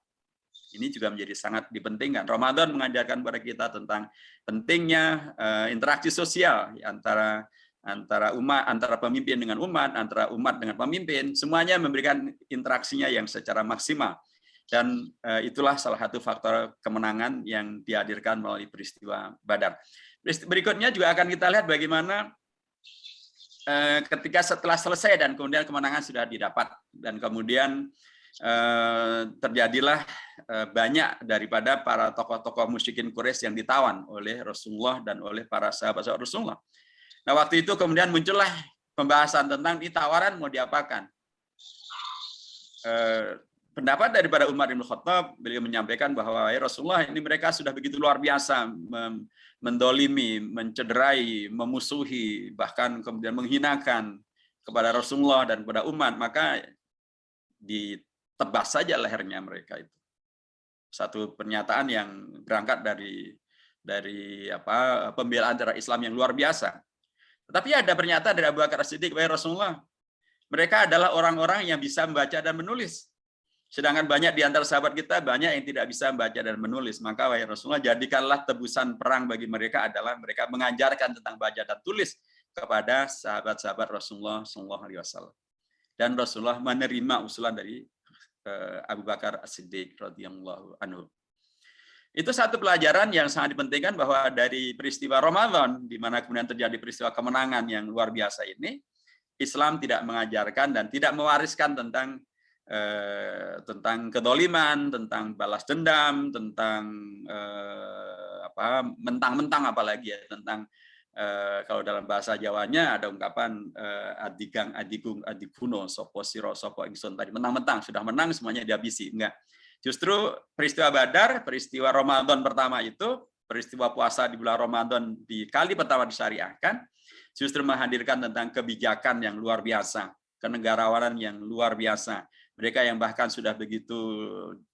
Ini juga menjadi sangat dipentingkan. Ramadan mengajarkan kepada kita tentang pentingnya interaksi sosial antara umat, antara pemimpin dengan umat, antara umat dengan pemimpin, semuanya memberikan interaksinya yang secara maksimal. Dan itulah salah satu faktor kemenangan yang dihadirkan melalui peristiwa Badar. Berikutnya juga akan kita lihat bagaimana ketika setelah selesai dan kemudian kemenangan sudah didapat, dan kemudian terjadilah banyak daripada para tokoh-tokoh musyrikin Quraisy yang ditawan oleh Rasulullah dan oleh para sahabat-sahabat Rasulullah. Nah, waktu itu kemudian muncullah pembahasan tentang ini tawaran mau diapakan. Pendapat daripada Umar bin Khattab, beliau menyampaikan bahwa Rasulullah, ini mereka sudah begitu luar biasa mendolimi, mencederai, memusuhi, bahkan kemudian menghinakan kepada Rasulullah dan kepada umat, maka ditebas saja lehernya mereka itu. Satu pernyataan yang berangkat dari pembelaan terhadap Islam yang luar biasa. Tetapi ada pernyataan dari Abu Bakar As-Siddiq bahwa Rasulullah, mereka adalah orang-orang yang bisa membaca dan menulis. Sedangkan banyak di antara sahabat kita, banyak yang tidak bisa membaca dan menulis. Maka wahai Rasulullah, jadikanlah tebusan perang bagi mereka adalah mereka mengajarkan tentang baca dan tulis kepada sahabat-sahabat Rasulullah SAW. Dan Rasulullah menerima usulan dari Abu Bakar As-Siddiq radhiyallahu anhu. Itu satu pelajaran yang sangat dipentingkan bahwa dari peristiwa Ramadan, di mana kemudian terjadi peristiwa kemenangan yang luar biasa ini, Islam tidak mengajarkan dan tidak mewariskan tentang kedoliman, tentang balas dendam, tentang mentang-mentang apalagi ya, tentang Kalau dalam bahasa Jawanya ada ungkapan adigang adigung adiguno sopo siro sopo ingsun, tadi mentang-mentang sudah menang semuanya dihabisi. Enggak. Justru peristiwa Badar, peristiwa Ramadan pertama itu, peristiwa puasa di bulan Ramadan di kali pertama disyariahkan, justru menghadirkan tentang kebijakan yang luar biasa, kenegarawanan yang luar biasa. Mereka yang bahkan sudah begitu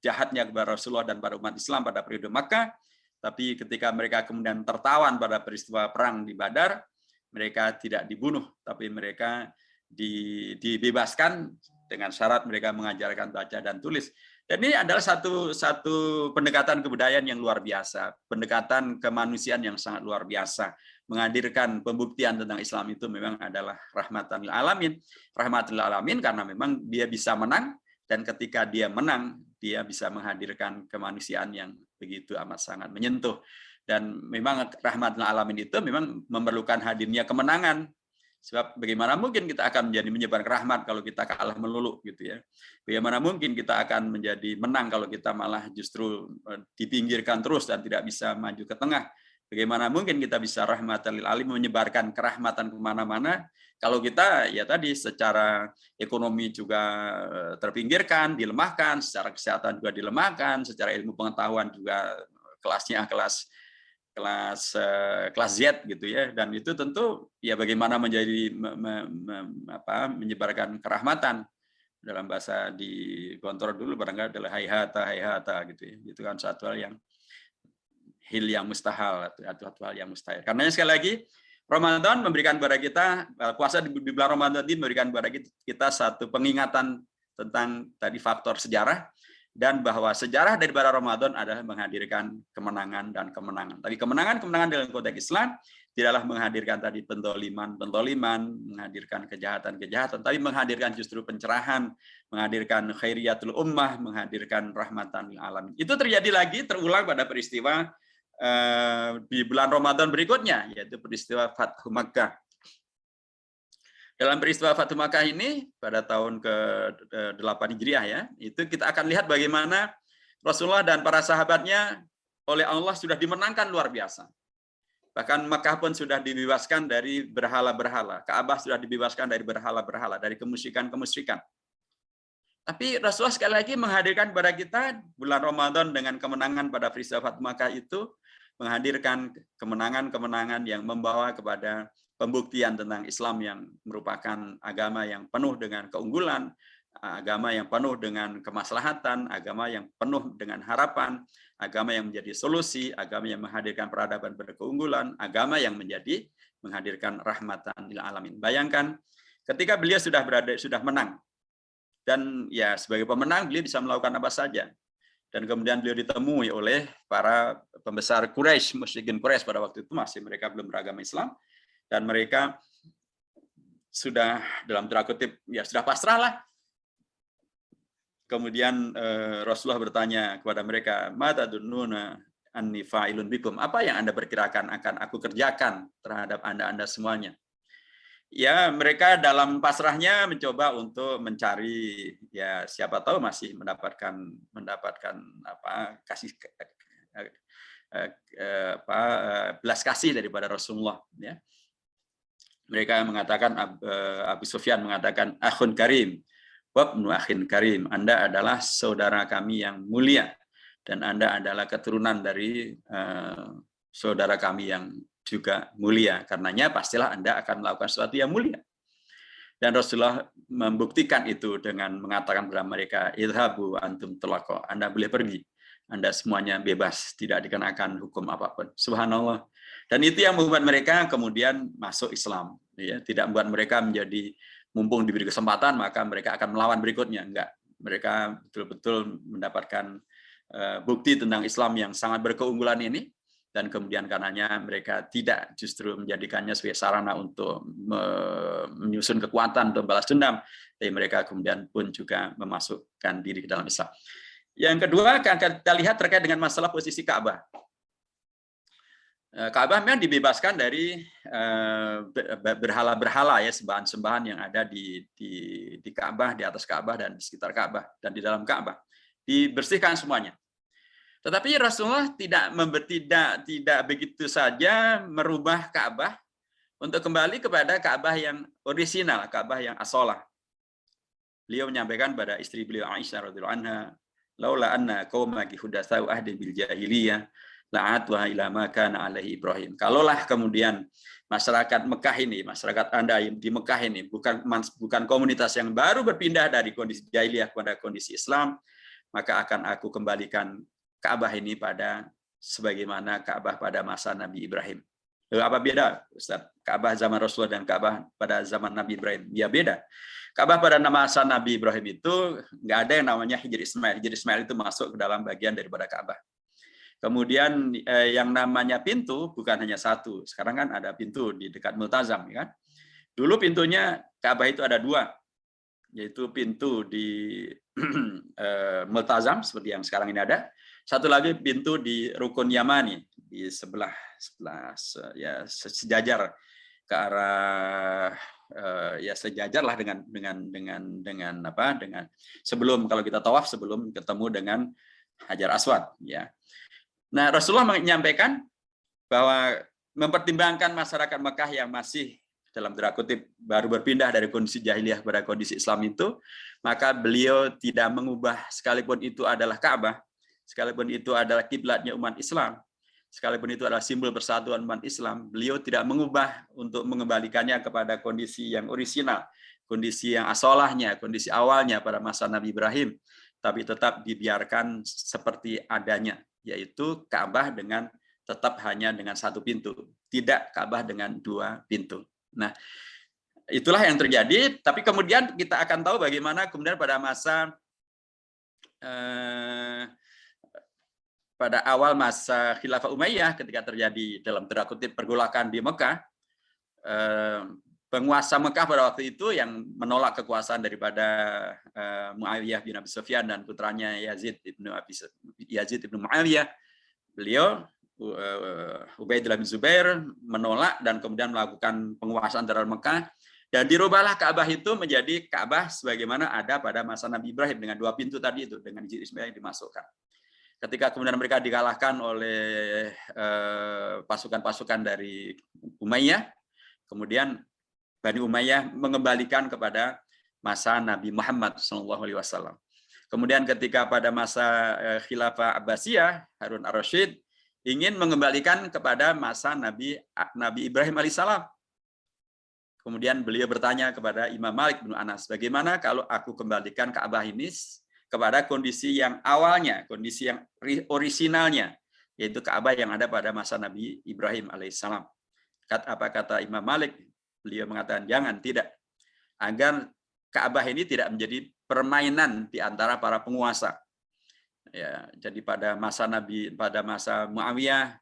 jahatnya kepada Rasulullah dan pada umat Islam pada periode Makkah, tapi ketika mereka kemudian tertawan pada peristiwa perang di Badar, mereka tidak dibunuh, tapi mereka dibebaskan dengan syarat mereka mengajarkan baca dan tulis. Dan ini adalah satu pendekatan kebudayaan yang luar biasa, pendekatan kemanusiaan yang sangat luar biasa, menghadirkan pembuktian tentang Islam itu memang adalah rahmatan lil alamin. Rahmatan lil alamin karena memang dia bisa menang, dan ketika dia menang, dia bisa menghadirkan kemanusiaan yang begitu amat sangat menyentuh. Dan memang rahmatan lil alamin itu memang memerlukan hadirnya kemenangan. Sebab bagaimana mungkin kita akan menjadi menyebar rahmat kalau kita kalah melulu gitu ya. Bagaimana mungkin kita akan menjadi menang kalau kita malah justru dipinggirkan terus dan tidak bisa maju ke tengah. Bagaimana mungkin kita bisa rahmatan lil alamin menyebarkan kerahmatan kemana-mana kalau kita ya tadi secara ekonomi juga terpinggirkan, dilemahkan, secara kesehatan juga dilemahkan, secara ilmu pengetahuan juga kelasnya kelas Z gitu ya, dan itu tentu ya bagaimana menjadi menyebarkan kerahmatan. Dalam bahasa di Gontor dulu barangkali adalah hayhata gitu ya. Itu kan satu hal yang mustahil atau hal yang mustahil. Karena sekali lagi Ramadan memberikan kepada kita, puasa di bulan Ramadan ini memberikan kepada kita satu pengingatan tentang tadi faktor sejarah, dan bahwa sejarah daripada Ramadan adalah menghadirkan kemenangan dan kemenangan. Tapi kemenangan dalam konteks Islam tidaklah menghadirkan tadi pentoliman, menghadirkan kejahatan, tapi menghadirkan justru pencerahan, menghadirkan khairiyatul ummah, menghadirkan rahmatan lil alamin. Itu terjadi lagi, terulang pada peristiwa di bulan Ramadan berikutnya, yaitu peristiwa Fathu Makkah. Dalam peristiwa Fathu Makkah ini pada tahun ke-8 Hijriah ya, itu kita akan lihat bagaimana Rasulullah dan para sahabatnya oleh Allah sudah dimenangkan luar biasa. Bahkan Makkah pun sudah dibebaskan dari berhala-berhala. Ka'bah sudah dibebaskan dari berhala-berhala, dari kemusyrikan-kemusyrikan. Tapi Rasulullah sekali lagi menghadirkan kepada kita bulan Ramadan dengan kemenangan pada peristiwa Fathu Makkah itu, menghadirkan kemenangan-kemenangan yang membawa kepada pembuktian tentang Islam yang merupakan agama yang penuh dengan keunggulan, agama yang penuh dengan kemaslahatan, agama yang penuh dengan harapan, agama yang menjadi solusi, agama yang menghadirkan peradaban berkeunggulan, agama yang menghadirkan rahmatan lil alamin. Bayangkan ketika beliau sudah menang, dan ya sebagai pemenang beliau bisa melakukan apa saja. Dan kemudian beliau ditemui oleh para pembesar Quraisy, musyrikin Quraisy pada waktu itu masih mereka belum beragama Islam. Dan mereka sudah dalam tanda kutip ya sudah pasrah lah. Kemudian Rasulullah bertanya kepada mereka, "Mata dunnuna anni fa'ilun bikum?" Apa yang Anda perkirakan akan aku kerjakan terhadap Anda semuanya? Ya, mereka dalam pasrahnya mencoba untuk mencari ya siapa tahu masih mendapatkan kasih belas kasih daripada Rasulullah ya. Mereka mengatakan, Abu Sufyan mengatakan, akhun karim, wabnu akhin karim, Anda adalah saudara kami yang mulia, dan Anda adalah keturunan dari saudara kami yang juga mulia. Karenanya pastilah Anda akan melakukan sesuatu yang mulia. Dan Rasulullah membuktikan itu dengan mengatakan kepada mereka, idhabu antum tulaqa, Anda boleh pergi. Anda semuanya bebas, tidak dikenakan hukum apapun. Subhanallah. Dan itu yang membuat mereka kemudian masuk Islam. Ya, tidak membuat mereka menjadi mumpung diberi kesempatan, maka mereka akan melawan berikutnya. Enggak. Mereka betul-betul mendapatkan bukti tentang Islam yang sangat berkeunggulan ini. Dan kemudian karenanya mereka tidak justru menjadikannya sebagai sarana untuk menyusun kekuatan untuk balas dendam. Tapi mereka kemudian pun juga memasukkan diri ke dalam Islam. Yang kedua, akan kita lihat terkait dengan masalah posisi Ka'bah. Ka'bah memang dibebaskan dari berhala-berhala ya, sembahan-sembahan yang ada di Ka'bah, di atas Ka'bah dan di sekitar Ka'bah dan di dalam Ka'bah. Dibersihkan semuanya. Tetapi Rasulullah tidak begitu saja merubah Ka'bah untuk kembali kepada Ka'bah yang orisinal, Ka'bah yang asolah. Beliau menyampaikan pada istri beliau Aisyah radhiyallahu anha, "Laula anna qaumaki hudatsau ahdin bil jahiliyah la'atwa ila ma kana alaihi Ibrahim." Kalaulah kemudian masyarakat Mekah ini, masyarakat Anda di Mekah ini bukan komunitas yang baru berpindah dari kondisi jahiliyah kepada kondisi Islam, maka akan aku kembalikan Ka'bah ini pada sebagaimana Ka'bah pada masa Nabi Ibrahim. Apa beda, Ustaz? Ka'bah zaman Rasulullah dan Ka'bah pada zaman Nabi Ibrahim? Ya beda. Ka'bah pada masa Nabi Ibrahim itu nggak ada yang namanya Hijr Ismail. Hijr Ismail itu masuk ke dalam bagian daripada Ka'bah. Kemudian yang namanya pintu bukan hanya satu. Sekarang kan ada pintu di dekat Multazam, kan? Dulu pintunya Ka'bah itu ada dua, yaitu pintu di Multazam seperti yang sekarang ini ada. Satu lagi pintu di Rukun Yamani di sebelah ya sejajar ke arah ya sejajar lah dengan sebelum kalau kita tawaf sebelum ketemu dengan Hajar Aswad, ya. Nah, Rasulullah menyampaikan bahwa mempertimbangkan masyarakat Mekah yang masih dalam tanda kutip baru berpindah dari kondisi jahiliyah pada kondisi Islam itu, maka beliau tidak mengubah sekalipun itu adalah Ka'bah, sekalipun itu adalah kiblatnya umat Islam, sekalipun itu adalah simbol persatuan umat Islam, beliau tidak mengubah untuk mengembalikannya kepada kondisi yang orisinal, kondisi yang asolahnya, kondisi awalnya pada masa Nabi Ibrahim, tapi tetap dibiarkan seperti adanya, yaitu Ka'bah dengan tetap hanya dengan satu pintu, tidak Ka'bah dengan dua pintu. Nah, itulah yang terjadi, tapi kemudian kita akan tahu bagaimana kemudian pada masa pada awal masa Khilafah Umayyah ketika terjadi dalam tanda kutip pergolakan di Mekah, penguasa Mekah pada waktu itu yang menolak kekuasaan daripada Muawiyah bin Abi Sufyan dan putranya Yazid ibnu Muawiyah, beliau Ubaidillah bin Zubair menolak dan kemudian melakukan penguasaan terhadap Mekah, dan dirubahlah Ka'bah itu menjadi Ka'bah sebagaimana ada pada masa Nabi Ibrahim dengan dua pintu tadi itu, dengan Hijr Ismail yang dimasukkan. Ketika kemudian mereka dikalahkan oleh pasukan-pasukan dari Umayyah, kemudian Bani Umayyah mengembalikan kepada masa Nabi Muhammad SAW. Kemudian ketika pada masa Khilafah Abbasiyah, Harun ar-Rasyid ingin mengembalikan kepada masa Nabi Ibrahim alaihissalam. Kemudian beliau bertanya kepada Imam Malik bin Anas, bagaimana kalau aku kembalikan Ka'bah ini kepada kondisi yang awalnya, kondisi yang orisinalnya, yaitu Ka'bah yang ada pada masa Nabi Ibrahim alaihissalam. Apa kata Imam Malik? Beliau mengatakan, tidak. Agar Ka'bah ini tidak menjadi permainan di antara para penguasa. Ya, jadi pada masa Muawiyah,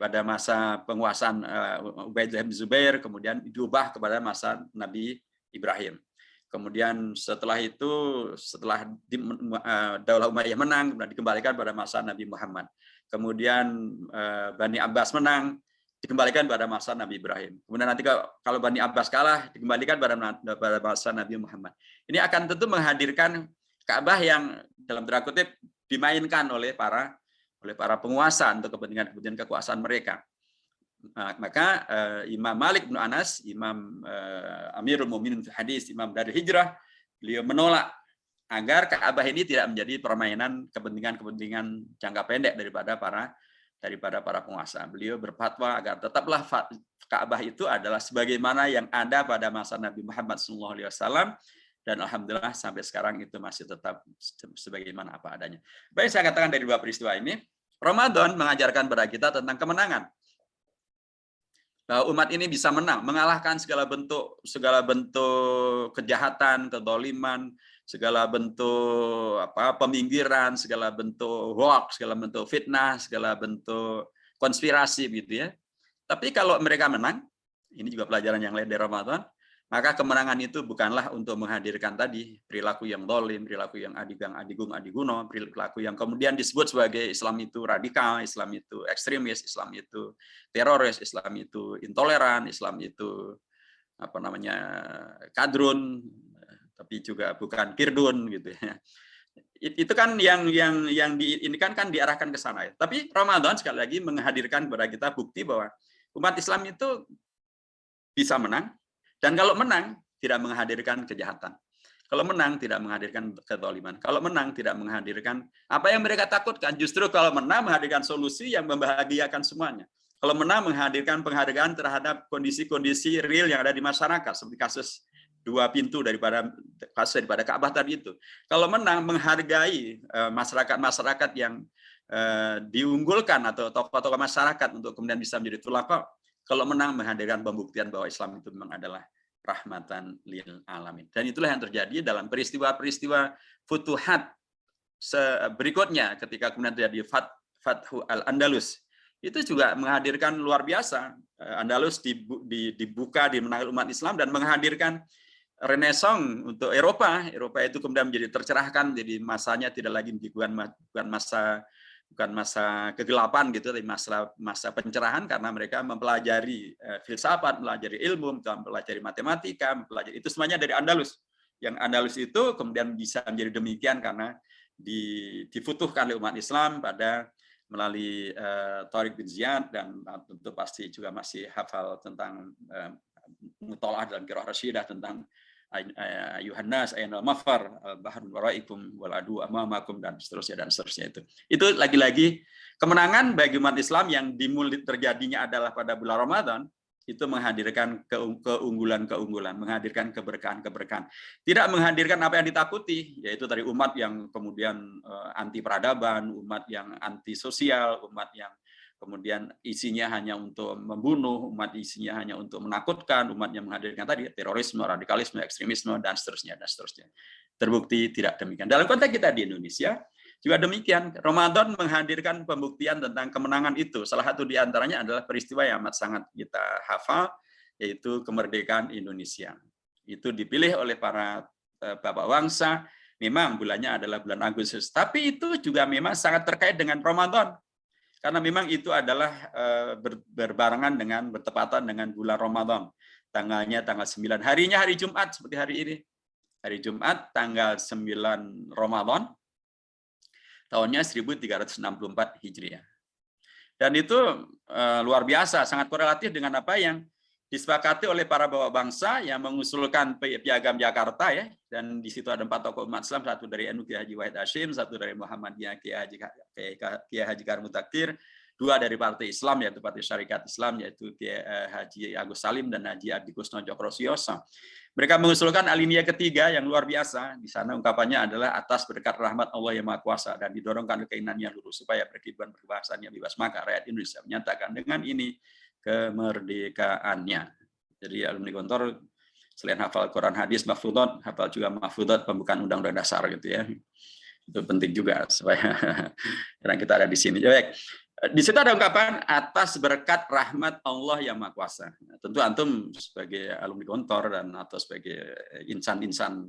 pada masa penguasaan Ubaidillah bin Zubair, kemudian diubah kepada masa Nabi Ibrahim. Kemudian setelah Daulah Umayyah menang, kemudian dikembalikan pada masa Nabi Muhammad. Kemudian Bani Abbas menang, dikembalikan pada masa Nabi Ibrahim. Kemudian nanti kalau Bani Abbas kalah, dikembalikan pada masa Nabi Muhammad. Ini akan tentu menghadirkan Ka'bah yang dalam tanda kutip dimainkan oleh para penguasa untuk kepentingan kekuasaan mereka. Maka Imam Malik bin Anas, Imam Amirul Mukminin fi hadis, Imam dari Hijrah, beliau menolak agar Ka'bah ini tidak menjadi permainan kepentingan jangka pendek daripada para penguasa. Beliau berfatwa agar tetaplah Ka'bah itu adalah sebagaimana yang ada pada masa Nabi Muhammad SAW, dan alhamdulillah sampai sekarang itu masih tetap sebagaimana apa adanya. Baik, saya katakan dari dua peristiwa ini, Ramadan mengajarkan kepada kita tentang kemenangan. Bahwa umat ini bisa menang, mengalahkan segala bentuk kejahatan, kezaliman, segala bentuk peminggiran, segala bentuk hoax, segala bentuk fitnah, segala bentuk konspirasi gitu ya. Tapi kalau mereka menang, ini juga pelajaran yang lain dari Ramadan, maka kemenangan itu bukanlah untuk menghadirkan tadi perilaku yang zalim, perilaku yang adigung adiguno, perilaku yang kemudian disebut sebagai Islam itu radikal, Islam itu ekstremis, Islam itu teroris, Islam itu intoleran, Islam itu kadrun, tapi juga bukan kirdun gitu ya. Itu kan yang ini kan diarahkan ke sana ya. Tapi Ramadan sekali lagi menghadirkan kepada kita bukti bahwa Umat Islam itu bisa menang, dan kalau menang tidak menghadirkan kejahatan. Kalau menang tidak menghadirkan kezaliman. Kalau menang tidak menghadirkan apa yang mereka takutkan. Justru kalau menang menghadirkan solusi yang membahagiakan semuanya. Kalau menang menghadirkan penghargaan terhadap kondisi-kondisi real yang ada di masyarakat, seperti kasus 2 pintu daripada Ka'bah tadi itu. Kalau menang menghargai masyarakat-masyarakat yang diunggulkan atau tokoh-tokoh masyarakat untuk kemudian bisa menjadi tulaqa. Kalau menang menghadirkan pembuktian bahwa Islam itu memang adalah rahmatan lil alamin. Dan itulah yang terjadi dalam peristiwa-peristiwa futuhat berikutnya ketika kemudian terjadi Fathu al-Andalus. Itu juga menghadirkan luar biasa. Andalus dibuka, dimenangi umat Islam dan menghadirkan renaissance untuk Eropa. Eropa itu kemudian menjadi tercerahkan, jadi masanya tidak lagi bukan masa kegelapan gitu, tapi masa pencerahan karena mereka mempelajari filsafat, mempelajari ilmu, mempelajari matematika, mempelajari itu semuanya dari Andalus. Yang Andalus itu kemudian bisa menjadi demikian karena difutuhkan oleh umat Islam melalui Tariq bin Ziyad, dan tentu pasti juga masih hafal tentang mutalaah dalam qiraah rasyidah tentang Yuhannas ainal mafar bahrul waraikum wal adu amamakum dan seterusnya itu. Itu lagi-lagi kemenangan bagi umat Islam yang dimulai terjadinya adalah pada bulan Ramadan, itu menghadirkan keunggulan-keunggulan, menghadirkan keberkahan-keberkahan. Tidak menghadirkan apa yang ditakuti, yaitu dari umat yang kemudian anti peradaban, umat yang anti sosial, umat yang kemudian isinya hanya untuk membunuh, umat isinya hanya untuk menakutkan, umat yang menghadirkan tadi terorisme, radikalisme, ekstremisme, dan seterusnya. Terbukti tidak demikian. Dalam konteks kita di Indonesia, juga demikian. Ramadan menghadirkan pembuktian tentang kemenangan itu. Salah satu di antaranya adalah peristiwa yang amat sangat kita hafal, yaitu kemerdekaan Indonesia. Itu dipilih oleh para bapak bangsa, memang bulannya adalah bulan Agustus. Tapi itu juga memang sangat terkait dengan Ramadan. Karena memang itu adalah berbarengan bertepatan dengan bulan Ramadan. Tanggalnya tanggal 9. Harinya hari Jumat seperti hari ini. Hari Jumat tanggal 9 Ramadan. Tahunnya 1364 Hijriah. Dan itu luar biasa, sangat korelatif dengan apa yang disepakati oleh para bapak bangsa yang mengusulkan Piagam Jakarta, ya. Dan di situ ada 4 tokoh umat Islam, satu dari NU Kiai Haji Wahid Hasyim, satu dari Muhammadiyah Kiai Haji Karim Mutaktir, 2 dari Partai Islam yaitu Partai Syarikat Islam yaitu Kiai Haji Agus Salim dan Haji Adi Kusno Cokrosioso. Mereka mengusulkan alinea ketiga yang luar biasa. Di sana ungkapannya adalah atas berkat rahmat Allah yang Maha Kuasa dan didorongkan keinginan yang lurus supaya perkibuan perbahasan yang bebas, maka rakyat Indonesia menyatakan dengan ini kemerdekaannya. Jadi alumni Gontor selain hafal Quran, hadis, mahfudot, hafal juga mahfudot pembukaan undang-undang dasar gitu ya. Itu penting juga supaya karena kita ada di sini. Baik. Di situ ada ungkapan atas berkat rahmat Allah yang Maha Kuasa. Nah, tentu antum sebagai alumni Gontor dan atau sebagai insan-insan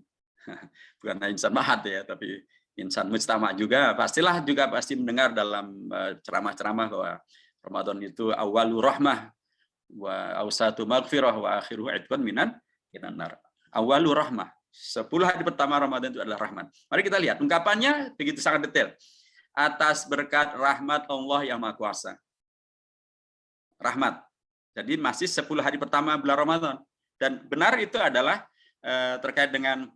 bukan insan mahat ya, tapi insan mujtama juga pasti mendengar dalam ceramah-ceramah bahwa Ramadan itu awalu rahmah wa awsatu maghfirah wa akhiruhu idqan minan nar. Awalu rahmah. 10 hari pertama Ramadan itu adalah rahmat. Mari kita lihat ungkapannya begitu sangat detail. Atas berkat rahmat Allah yang Maha Kuasa. Rahmat. Jadi masih 10 hari pertama bulan Ramadan. Dan benar itu adalah terkait dengan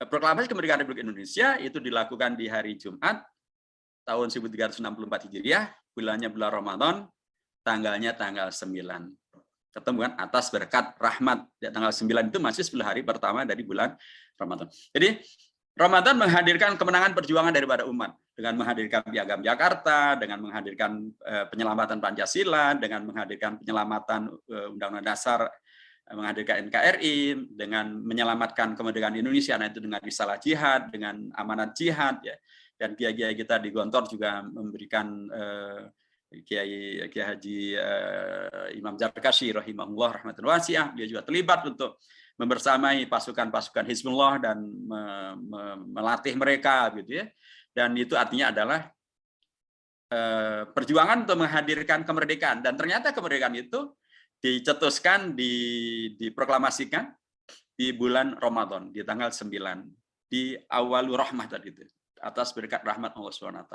proklamasi kemerdekaan Republik Indonesia itu dilakukan di hari Jumat tahun 1364 Hijriah, bulannya bulan Ramadan, tanggalnya tanggal 9. Ketemu kan atas berkat rahmat. Ya, tanggal 9 itu masih 10 hari pertama dari bulan Ramadan. Jadi Ramadan menghadirkan kemenangan perjuangan daripada umat dengan menghadirkan Piagam Jakarta, dengan menghadirkan penyelamatan Pancasila, dengan menghadirkan penyelamatan Undang-Undang Dasar, menghadirkan NKRI, dengan menyelamatkan kemerdekaan Indonesia, nah itu dengan risalah jihad, dengan amanat jihad, ya. Dan kiai-kiai kita di Gontor juga memberikan Kiai Haji Imam Zarkashi rahimahullah rahmatan wasi'ah, dia juga terlibat untuk membersamai pasukan-pasukan Hizbullah dan melatih mereka gitu ya. Dan itu artinya adalah perjuangan untuk menghadirkan kemerdekaan, dan ternyata kemerdekaan itu dicetuskan, diproklamasikan di bulan Ramadan, di tanggal 9, di awalur rahmah tadi itu. atas berkat rahmat Allah SWT.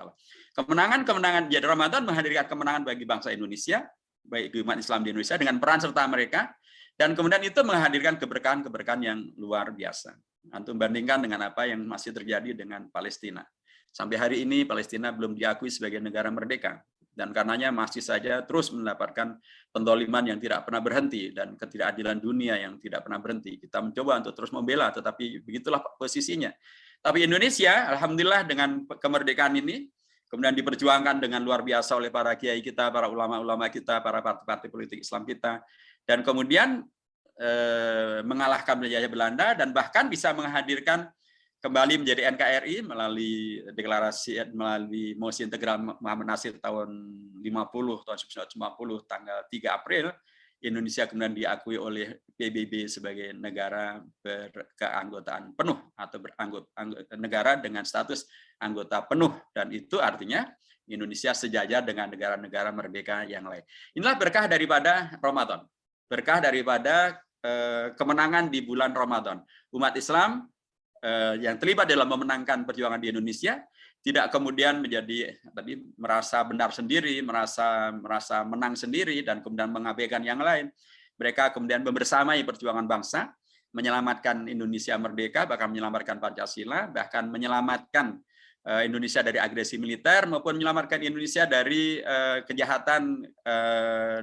Kemenangan jadi Ramadan menghadirkan kemenangan bagi bangsa Indonesia, baik umat Islam di Indonesia dengan peran serta mereka, dan kemudian itu menghadirkan keberkahan-keberkahan yang luar biasa. Antum bandingkan dengan apa yang masih terjadi dengan Palestina. Sampai hari ini Palestina belum diakui sebagai negara merdeka, dan karenanya masih saja terus mendapatkan pendoliman yang tidak pernah berhenti dan ketidakadilan dunia yang tidak pernah berhenti. Kita mencoba untuk terus membela, tetapi begitulah posisinya. Tapi Indonesia, alhamdulillah dengan kemerdekaan ini, kemudian diperjuangkan dengan luar biasa oleh para kiai kita, para ulama-ulama kita, para partai-partai politik Islam kita, dan kemudian mengalahkan penjajah Belanda, dan bahkan bisa menghadirkan kembali menjadi NKRI melalui deklarasi, melalui mosi integral Muhammad Nasir tahun 1950 tanggal 3 April, Indonesia kemudian diakui oleh PBB sebagai negara berkeanggotaan penuh atau negara dengan status anggota penuh, dan itu artinya Indonesia sejajar dengan negara-negara merdeka yang lain. Inilah berkah daripada Ramadan, berkah daripada kemenangan di bulan Ramadan. Umat Islam yang terlibat dalam memenangkan perjuangan di Indonesia tidak kemudian menjadi merasa benar sendiri, merasa menang sendiri, dan kemudian mengabaikan yang lain. Mereka kemudian membersamai perjuangan bangsa, menyelamatkan Indonesia merdeka, bahkan menyelamatkan Pancasila, bahkan menyelamatkan Indonesia dari agresi militer, maupun menyelamatkan Indonesia dari kejahatan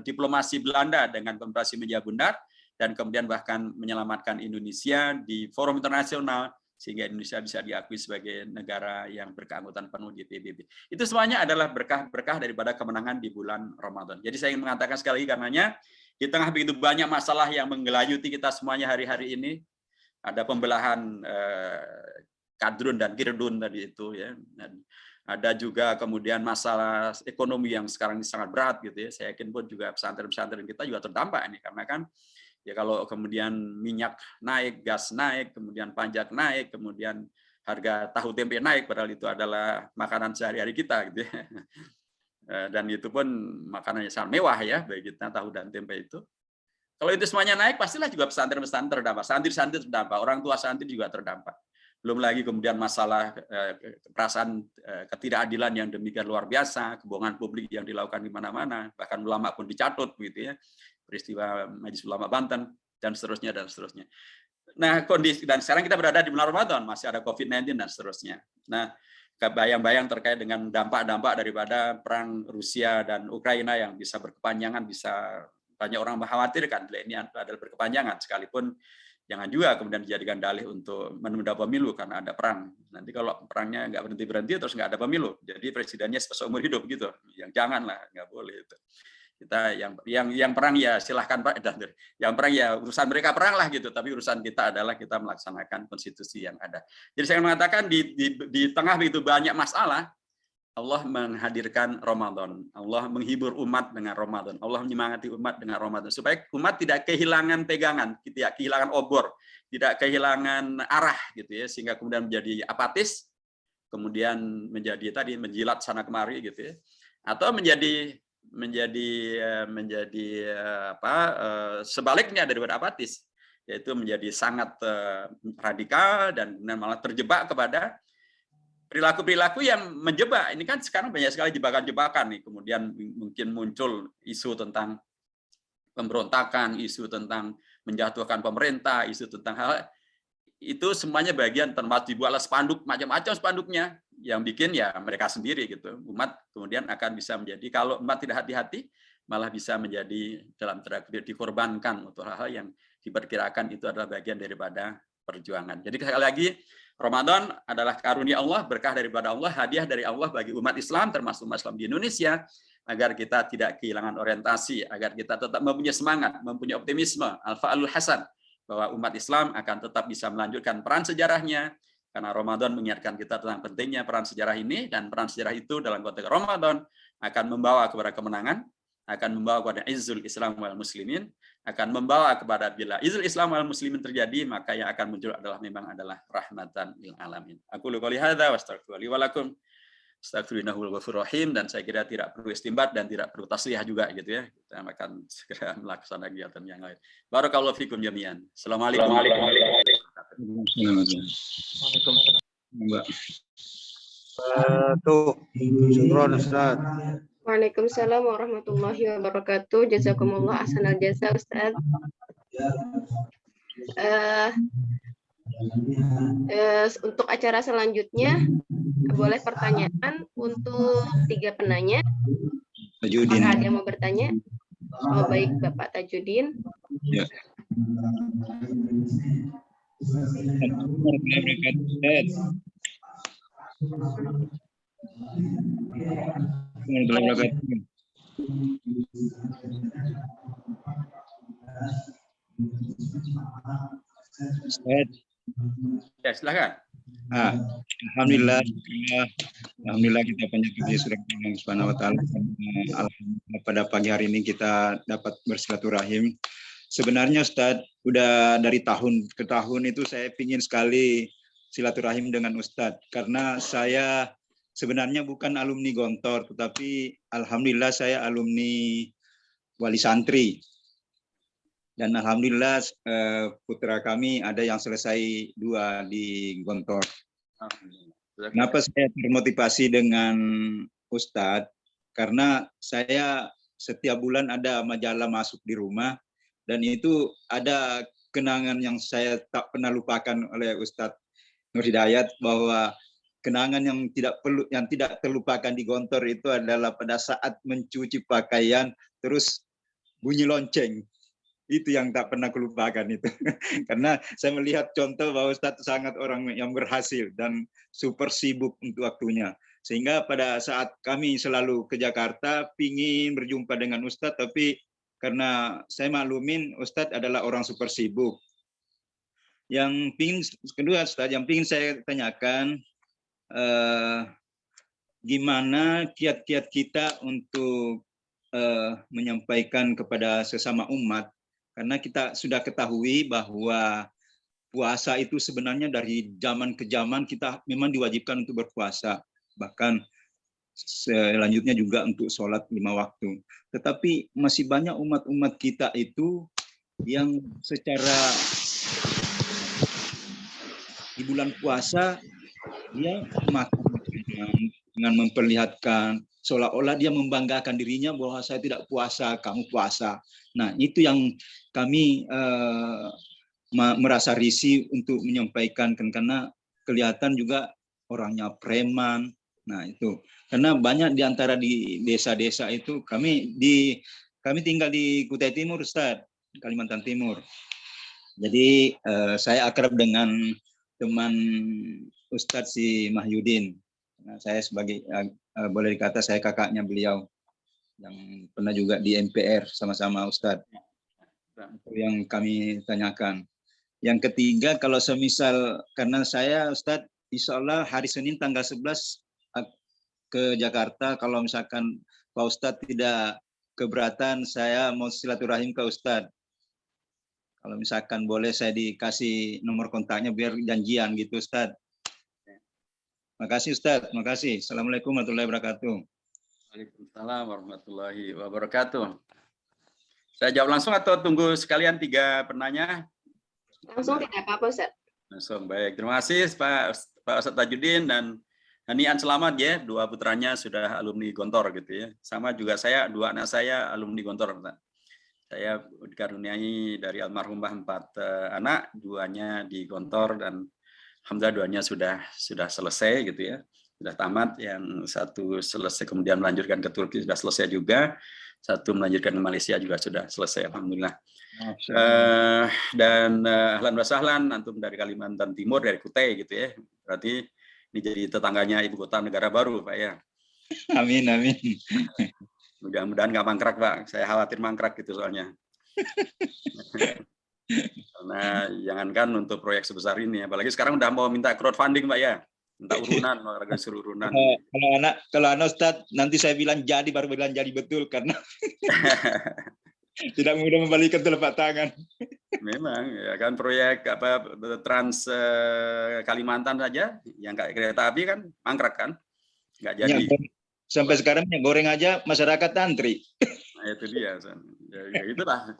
diplomasi Belanda dengan operasi Meja Bundar, dan kemudian bahkan menyelamatkan Indonesia di forum internasional, sehingga Indonesia bisa diakui sebagai negara yang berkeanggotaan penuh di PBB. Itu semuanya adalah berkah-berkah daripada kemenangan di bulan Ramadan. Jadi saya ingin mengatakan sekali lagi, karenanya di tengah begitu banyak masalah yang menggelayuti kita semuanya hari-hari ini, ada pembelahan kadrun dan kirdun tadi itu, ya. Dan ada juga kemudian masalah ekonomi yang sekarang ini sangat berat gitu ya. Saya yakin pun juga pesantren-pesantren kita juga terdampak ini, karena kan ya kalau kemudian minyak naik, gas naik, kemudian pajak naik, kemudian harga tahu tempe naik, padahal itu adalah makanan sehari-hari kita gitu ya. Dan itu pun makanan yang sangat mewah ya bagi kita, tahu dan tempe itu. Kalau itu semuanya naik, pastilah juga pesantren-pesantren terdampak, santri-santri terdampak, orang tua santri juga terdampak. Belum lagi kemudian masalah perasaan ketidakadilan yang demikian luar biasa, kebohongan publik yang dilakukan di mana-mana, bahkan ulama pun dicatut begitu ya. Peristiwa Majelis Ulama Banten, dan seterusnya, dan seterusnya. Nah, kondisi, dan sekarang kita berada di bulan Ramadan, masih ada COVID-19, dan seterusnya. Nah, bayang-bayang terkait dengan dampak-dampak daripada perang Rusia dan Ukraina yang bisa berkepanjangan, bisa banyak orang mengkhawatirkan, ini adalah berkepanjangan, sekalipun jangan juga kemudian dijadikan dalih untuk menunda pemilu karena ada perang. Nanti kalau perangnya nggak berhenti-berhenti, terus nggak ada pemilu, jadi presidennya seumur hidup gitu. Yang janganlah, nggak boleh itu. Kita yang perang ya silahkan Pak, yang perang ya urusan mereka perang lah gitu, tapi urusan kita adalah kita melaksanakan konstitusi yang ada. Jadi saya mengatakan di tengah begitu banyak masalah, Allah menghadirkan Ramadan, Allah menghibur umat dengan Ramadan, Allah menyemangati umat dengan Ramadan, supaya umat tidak kehilangan pegangan, tidak kehilangan obor, tidak kehilangan arah gitu ya, sehingga kemudian menjadi apatis, kemudian menjadi tadi menjilat sana kemari gitu ya, atau menjadi sebaliknya daripada apatis, yaitu menjadi sangat radikal dan malah terjebak kepada perilaku-perilaku yang menjebak. Ini kan sekarang banyak sekali jebakan-jebakan nih, kemudian mungkin muncul isu tentang pemberontakan, isu tentang menjatuhkan pemerintah, isu tentang hal itu semuanya bagian, termasuk dibuatlah spanduk, macam-macam spanduknya, yang bikin ya mereka sendiri gitu. Umat kemudian akan bisa menjadi, kalau umat tidak hati-hati, malah bisa menjadi dalam tanda kutip dikorbankan untuk hal-hal yang diperkirakan itu adalah bagian daripada perjuangan. Jadi sekali lagi, Ramadan adalah karunia Allah, berkah daripada Allah, hadiah dari Allah bagi umat Islam, termasuk umat Islam di Indonesia, agar kita tidak kehilangan orientasi, agar kita tetap mempunyai semangat, mempunyai optimisme, al-fa'alul hasan, bahwa umat Islam akan tetap bisa melanjutkan peran sejarahnya, karena Ramadan mengingatkan kita tentang pentingnya peran sejarah ini, dan peran sejarah itu dalam konteks Ramadan akan membawa kepada kemenangan, akan membawa kepada izzul Islam wal muslimin, akan membawa kepada bila izzul Islam wal muslimin terjadi, maka yang akan muncul adalah memang adalah rahmatan lil alamin. Aku qouli hadza wa astaghfiru wa lakum. Astaghfirullahal ghafurur rahim, dan saya kira tidak perlu istimbat dan tidak perlu tasliyah juga gitu ya. Kita akan segera melaksanakan kegiatan yang lain. Barakallahu fikum jami'an. Assalamualaikum warahmatullahi wabarakatuh. Waalaikumsalam. Syukron Ustaz. Waalaikumsalam warahmatullahi wabarakatuh. Jazakumullah ahsanal jasa Ustaz. Untuk acara selanjutnya boleh pertanyaan untuk 3 penanya. Tajudin. Apakah ada yang mau bertanya? Oh, baik Bapak Tajudin. Ya. Ustaz. Ya, silakan. Alhamdulillah kita banyak puji surah Allah Subhanahu wa taala. Alhamdulillah pada pagi hari ini kita dapat bersilaturahim. Sebenarnya Ustadz, udah dari tahun ke tahun itu saya ingin sekali silaturahim dengan Ustadz karena saya sebenarnya bukan alumni Gontor, tetapi alhamdulillah saya alumni Wali Santri. Dan alhamdulillah putra kami ada yang selesai 2 di Gontor. Kenapa saya termotivasi dengan Ustadz? Karena saya setiap bulan ada majalah masuk di rumah dan itu ada kenangan yang saya tak pernah lupakan oleh Ustadz Nur Hidayat, bahwa kenangan yang tidak terlupakan di Gontor itu adalah pada saat mencuci pakaian terus bunyi lonceng. Itu yang tak pernah kelupakan itu. Karena saya melihat contoh bahwa Ustadz sangat orang yang berhasil dan super sibuk untuk waktunya. Sehingga pada saat kami selalu ke Jakarta, pingin berjumpa dengan Ustadz, tapi karena saya maklumin Ustadz adalah orang super sibuk. Yang kedua Ustadz, yang pingin saya tanyakan, gimana kiat-kiat kita untuk menyampaikan kepada sesama umat, karena kita sudah ketahui bahwa puasa itu sebenarnya dari zaman ke zaman kita memang diwajibkan untuk berpuasa, bahkan selanjutnya juga untuk sholat 5 waktu. Tetapi masih banyak umat-umat kita itu yang secara di bulan puasa dia makan dengan memperlihatkan seolah-olah dia membanggakan dirinya bahwa saya tidak puasa, kamu puasa. Nah, itu yang kami merasa risih untuk menyampaikan, karena kelihatan juga orangnya preman. Nah, itu. Karena banyak di antara di desa-desa itu kami tinggal di Kutai Timur, Ustaz, Kalimantan Timur. Jadi saya akrab dengan teman Ustadz si Mahyudin. Nah, saya sebagai boleh dikata saya kakaknya beliau yang pernah juga di MPR sama-sama Ustadz. Itu yang kami tanyakan. Yang ketiga, kalau semisal karena saya Ustadz insya Allah hari Senin tanggal 11 ke Jakarta, kalau misalkan Pak Ustadz tidak keberatan, saya mau silaturahim ke Ustadz. Kalau misalkan boleh saya dikasih nomor kontaknya biar janjian gitu Ustadz. Makasih Ustadz, makasih. Assalamualaikum warahmatullahi wabarakatuh. Waalaikumsalam warahmatullahi wabarakatuh. Saya jawab langsung atau tunggu sekalian 3 penanya? Langsung tidak apa-apa Ustaz. Langsung, baik. Terima kasih Pak Ustadz Tajudin dan Hanian selamat ya, 2 putranya sudah alumni Gontor gitu ya. Sama juga saya, 2 anak saya alumni Gontor. Saya dikaruniai dari almarhumah 4 anak, 2-nya di Gontor dan alhamdulillah 2-nya sudah selesai gitu ya. Sudah tamat, yang 1 selesai kemudian melanjutkan ke Turki sudah selesai juga. 1 melanjutkan ke Malaysia juga sudah selesai alhamdulillah. Dan ahlan wa sahlan antum dari Kalimantan Timur, dari Kutai gitu ya. Berarti ini jadi tetangganya ibu kota negara baru Pak ya. Amin, amin. Mudah-mudahan nggak mangkrak Pak, saya khawatir mangkrak gitu soalnya. Karena jangankan untuk proyek sebesar ini, apalagi sekarang udah mau minta crowdfunding Pak ya, minta urunan, olahraga suruh urunan. Kalau anak Ustadz, nanti saya bilang jadi, baru bilang jadi betul, karena tidak mudah membalikan telapak tangan. Memang ya kan, proyek Trans Kalimantan saja yang kayak kereta api kan mangkrak kan, nggak jadi. Ya, sampai sekarang minyak goreng aja masyarakat antri. Nah, itu dia, ya itulah,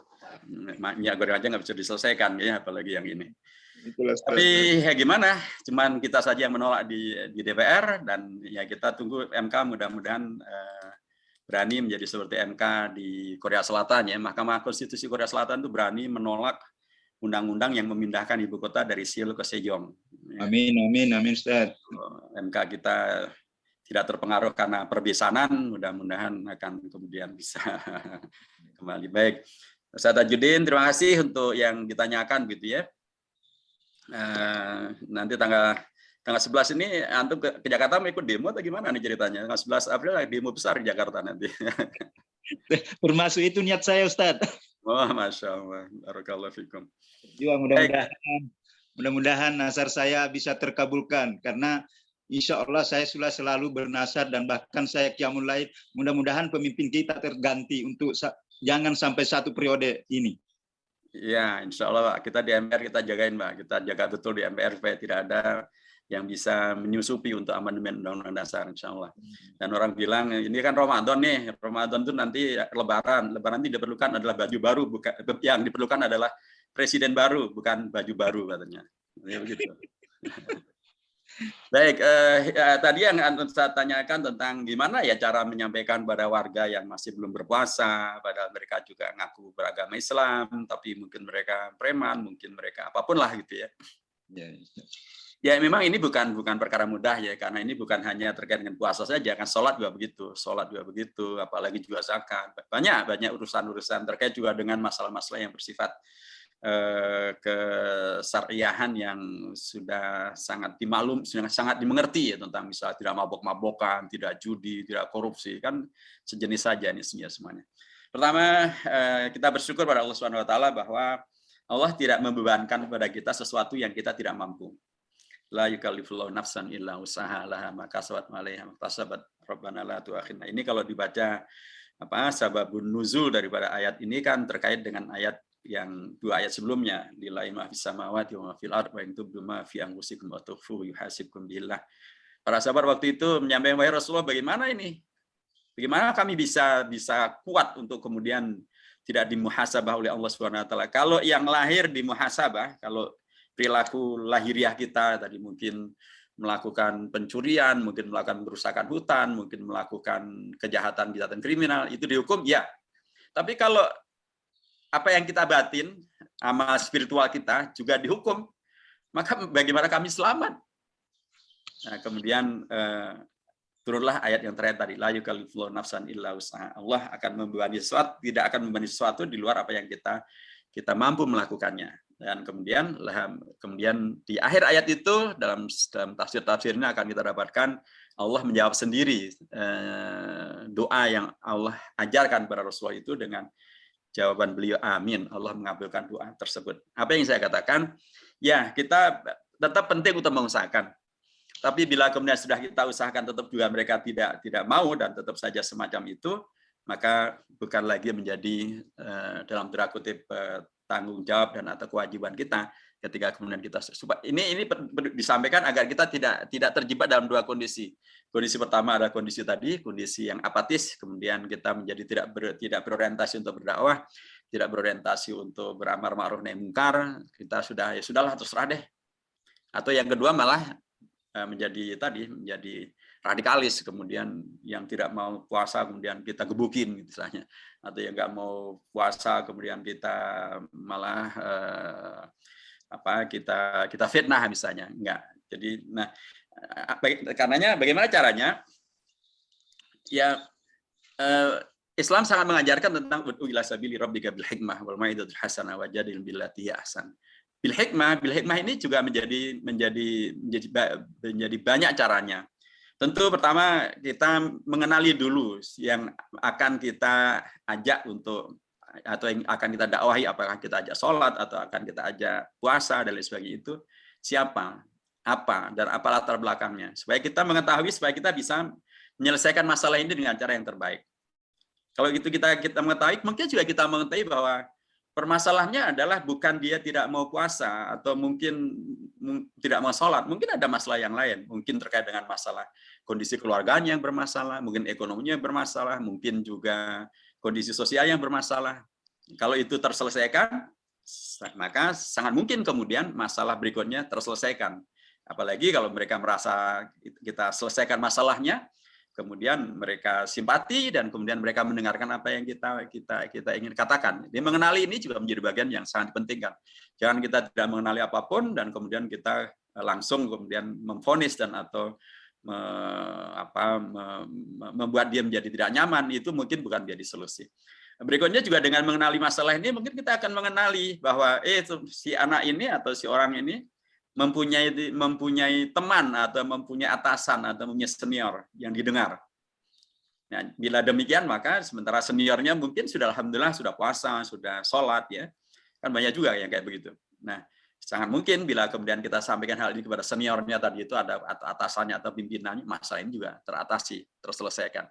minyak goreng aja nggak bisa diselesaikan ya, apalagi yang ini. Itulah, Ustaz. Tapi ya gimana, cuman kita saja yang menolak di DPR, dan ya kita tunggu MK mudah-mudahan berani menjadi seperti MK di Korea Selatan ya. Mahkamah Konstitusi Korea Selatan itu berani menolak undang-undang yang memindahkan ibu kota dari Seoul ke Sejong. Amin, amin, amin, Ustaz. MK kita tidak terpengaruh karena perbesanan, mudah-mudahan akan kemudian bisa kembali. Baik, Ustaz Tajuddin, terima kasih untuk yang ditanyakan gitu ya. Nanti tanggal 11 ini antum ke Jakarta mau ikut demo atau gimana nih ceritanya? Tanggal 11 April demo besar di Jakarta nanti. Termasuk itu niat saya, Ustaz. Oh, Masya Allah. Barakallahu fikum. Juga mudah-mudahan nazar saya bisa terkabulkan, karena insya Allah saya sudah selalu bernazar dan bahkan saya qiyamul lail. Mudah-mudahan pemimpin kita terganti untuk jangan sampai 1 periode ini. Ya, insya Allah kita di MPR kita jagain, Mbak. Kita jaga betul di MPR supaya tidak ada yang bisa menyusupi untuk amandemen Undang-Undang Dasar, insya Allah. Dan orang bilang ini kan Ramadan nih, Ramadan itu nanti Lebaran. Lebaran itu diperlukan adalah baju baru, bukan yang diperlukan adalah presiden baru, bukan baju baru katanya. Ya, begitu. Baik, tadi yang saya tanyakan tentang gimana ya cara menyampaikan pada warga yang masih belum berpuasa, padahal mereka juga ngaku beragama Islam, tapi mungkin mereka preman, mungkin mereka apapun lah gitu ya. Ya memang ini bukan perkara mudah ya, karena ini bukan hanya terkait dengan puasa saja, kan sholat juga begitu, apalagi juga zakat, banyak urusan-urusan terkait juga dengan masalah-masalah yang bersifat kesyariahan yang sudah sangat dimengerti ya, tentang misalnya tidak mabok-mabokan, tidak judi, tidak korupsi, kan sejenis saja ini semuanya. Pertama, kita bersyukur pada Allah Subhanahu wa taala bahwa Allah tidak membebankan kepada kita sesuatu yang kita tidak mampu. La yukallifullahu nafsan illa usaha laha ma kasabat wa 'alaiha ma kasabat rabbana la tu'akhidna. Ini kalau dibaca sababun nuzul daripada ayat ini kan terkait dengan ayat yang 2 ayat sebelumnya, lillahi ma fis samawati wa ma fil ardh wa in tubdu ma fi anfusikum wa tukhfuhu yuhasibkum billah. Para sahabat waktu itu menyampaikan, wahai Rasulullah, bagaimana ini? Bagaimana kami bisa kuat untuk kemudian tidak dimuhasabah oleh Allah Subhanahu wa taala? Kalau yang lahir dimuhasabah, kalau perilaku lahiriah kita tadi mungkin melakukan pencurian, mungkin melakukan perusakan hutan, mungkin melakukan kejahatan kriminal, itu dihukum ya. Tapi kalau apa yang kita batin, amal spiritual kita juga dihukum, maka bagaimana kami selamat? Nah, kemudian turunlah ayat yang terakhir tadi, la yukallifullahu nafsan illa usaha. Allah akan membebani sesuatu, tidak akan membebani sesuatu di luar apa yang kita mampu melakukannya. Dan kemudian di akhir ayat itu dalam tafsir-tafsirnya akan kita dapatkan Allah menjawab sendiri doa yang Allah ajarkan kepada Rasulullah itu dengan jawaban beliau, amin. Allah mengabulkan doa tersebut. Apa yang saya katakan? Ya, kita tetap penting untuk mengusahakan. Tapi bila kemudian sudah kita usahakan tetap juga mereka tidak mau dan tetap saja semacam itu, maka bukan lagi menjadi dalam tanda kutip tanggung jawab dan atau kewajiban kita ketika kemudian kita ini disampaikan agar kita tidak terjebak dalam 2 kondisi. Kondisi pertama adalah kondisi yang apatis, kemudian kita menjadi tidak berorientasi untuk berdakwah, tidak berorientasi untuk beramar ma'ruf nahi mungkar, kita sudahlah terserah deh. Atau yang kedua malah menjadi radikalis, kemudian yang tidak mau puasa kemudian kita gebukin misalnya, atau yang nggak mau puasa kemudian kita malah kita fitnah misalnya, enggak. Jadi karenanya bagaimana caranya? Ya, Islam sangat mengajarkan tentang ud'u ila sabili rabbika bil hikmah wal mau'izatil hasanah wajadil billati ahsan. Bil hikmah ini juga menjadi banyak caranya. Tentu pertama kita mengenali dulu yang akan kita ajak untuk atau yang akan kita dakwahi, apakah kita ajak sholat atau akan kita ajak puasa dan lain sebagainya, itu siapa, apa, dan apa latar belakangnya, supaya kita mengetahui, supaya kita bisa menyelesaikan masalah ini dengan cara yang terbaik. Kalau gitu kita mengetahui, mungkin juga kita mengetahui bahwa permasalahannya adalah bukan dia tidak mau puasa atau mungkin tidak mau sholat, mungkin ada masalah yang lain, mungkin terkait dengan masalah kondisi keluarganya yang bermasalah, mungkin ekonominya bermasalah, mungkin juga kondisi sosial yang bermasalah. Kalau itu terselesaikan, maka sangat mungkin kemudian masalah berikutnya terselesaikan. Apalagi kalau mereka merasa kita selesaikan masalahnya, kemudian mereka simpati dan kemudian mereka mendengarkan apa yang kita ingin katakan. Jadi mengenali ini juga menjadi bagian yang sangat penting kan. Jangan kita tidak mengenali apapun dan kemudian kita langsung kemudian memvonis dan atau membuat dia menjadi tidak nyaman, itu mungkin bukan menjadi solusi. Berikutnya juga dengan mengenali masalah ini, mungkin kita akan mengenali bahwa si anak ini atau si orang ini mempunyai teman atau mempunyai atasan atau mempunyai senior yang didengar. Nah, bila demikian maka sementara seniornya mungkin sudah alhamdulillah sudah puasa, sudah sholat ya, kan banyak juga yang kayak begitu. Nah, sangat mungkin bila kemudian kita sampaikan hal ini kepada seniornya tadi itu ada atasannya atau pimpinannya, masalah ini juga teratasi, terselesaikan.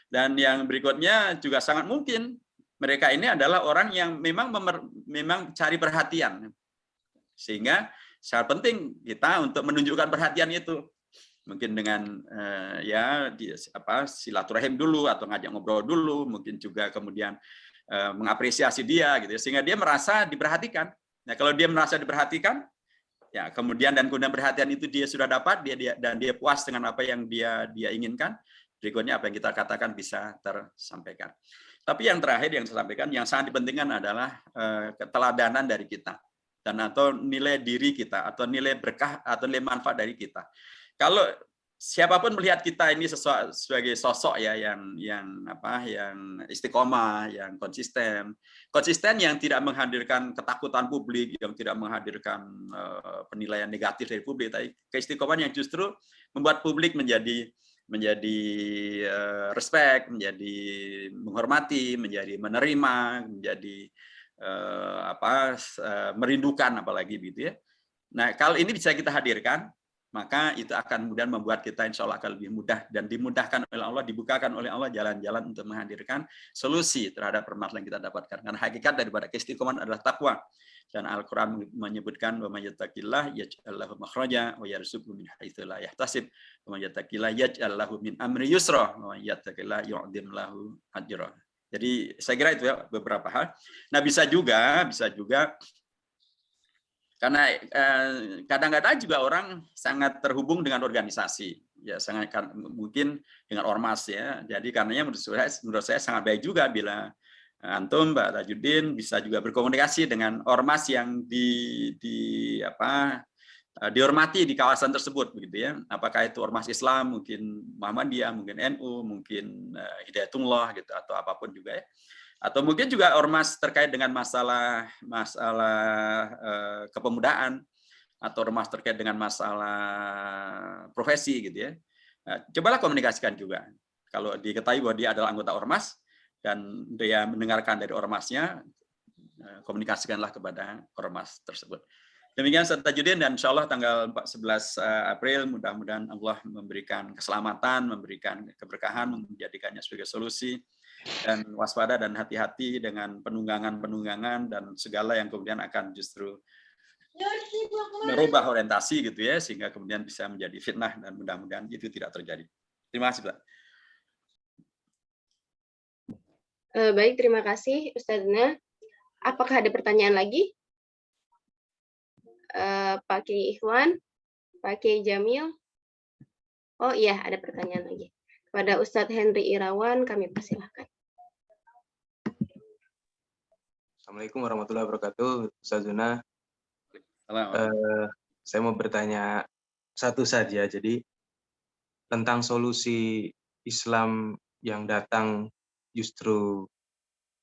Dan yang berikutnya juga sangat mungkin mereka ini adalah orang yang memang cari perhatian, sehingga sangat penting kita untuk menunjukkan perhatian itu, mungkin dengan silaturahim dulu atau ngajak ngobrol dulu, mungkin juga kemudian mengapresiasi dia gitu, sehingga dia merasa diperhatikan. Nah, kalau dia merasa diperhatikan, ya kemudian perhatian itu dia sudah dapat, dia puas dengan apa yang dia inginkan. Berikutnya apa yang kita katakan bisa tersampaikan. Tapi yang terakhir yang saya sampaikan, yang sangat dipentingkan adalah keteladanan dari kita dan atau nilai diri kita atau nilai berkah atau nilai manfaat dari kita. Kalau siapapun melihat kita ini sebagai sosok ya yang istiqomah, yang konsisten yang tidak menghadirkan ketakutan publik, yang tidak menghadirkan penilaian negatif dari publik, tapi keistiqomahan yang justru membuat publik menjadi respect, menjadi menghormati, menjadi menerima, menjadi merindukan apalagi gitu ya. Nah, kalau ini bisa kita hadirkan, maka itu akan kemudian membuat kita insya Allah akan lebih mudah dan dimudahkan oleh Allah, dibukakan oleh Allah jalan-jalan untuk menghadirkan solusi terhadap permasalahan yang kita dapatkan. Karena hakikat daripada keistiqomahan adalah takwa. Dan Al-Quran menyebutkan wa may yattaqillah yaj'al lahu makhraja wa yarzuqhu min haitsu la yahtasib wa may yattaqillah yaj'al lahu min amri yusra wa may yattaqillah yu'dhim lahu ajra. Jadi saya kira itu ya beberapa hal. Nah, bisa juga karena kadang-kadang juga orang sangat terhubung dengan organisasi, ya sangat mungkin dengan ormas ya. Jadi karenanya menurut saya sangat baik juga bila antum, Mbak Tajuddin, bisa juga berkomunikasi dengan ormas yang dihormati di kawasan tersebut, begitu ya. Apakah itu ormas Islam, mungkin Muhammadiyah, mungkin NU, mungkin Hidayatullah gitu, atau apapun juga ya. Atau mungkin juga ormas terkait dengan masalah kepemudaan, atau ormas terkait dengan masalah profesi gitu ya. Nah, cobalah komunikasikan juga. Kalau diketahui bahwa dia adalah anggota ormas dan dia mendengarkan dari ormasnya, komunikasikanlah kepada ormas tersebut. Demikian Ustaz Tajuddin, dan insya Allah tanggal 11 April mudah-mudahan Allah memberikan keselamatan, memberikan keberkahan, menjadikannya sebagai solusi, dan waspada dan hati-hati dengan penunggangan dan segala yang kemudian akan justru merubah orientasi gitu ya, sehingga kemudian bisa menjadi fitnah, dan mudah-mudahan itu tidak terjadi. Terima kasih, Pak. Baik, terima kasih Ustadzna. Apakah ada pertanyaan lagi? Pak Kiai Ikhwan, Pak Kiai Jamil. Oh iya, ada pertanyaan lagi. Kepada Ustadz Henry Irawan, kami persilahkan. Assalamualaikum warahmatullahi wabarakatuh, Ustazuna. Saya mau bertanya satu saja, jadi tentang solusi Islam yang datang justru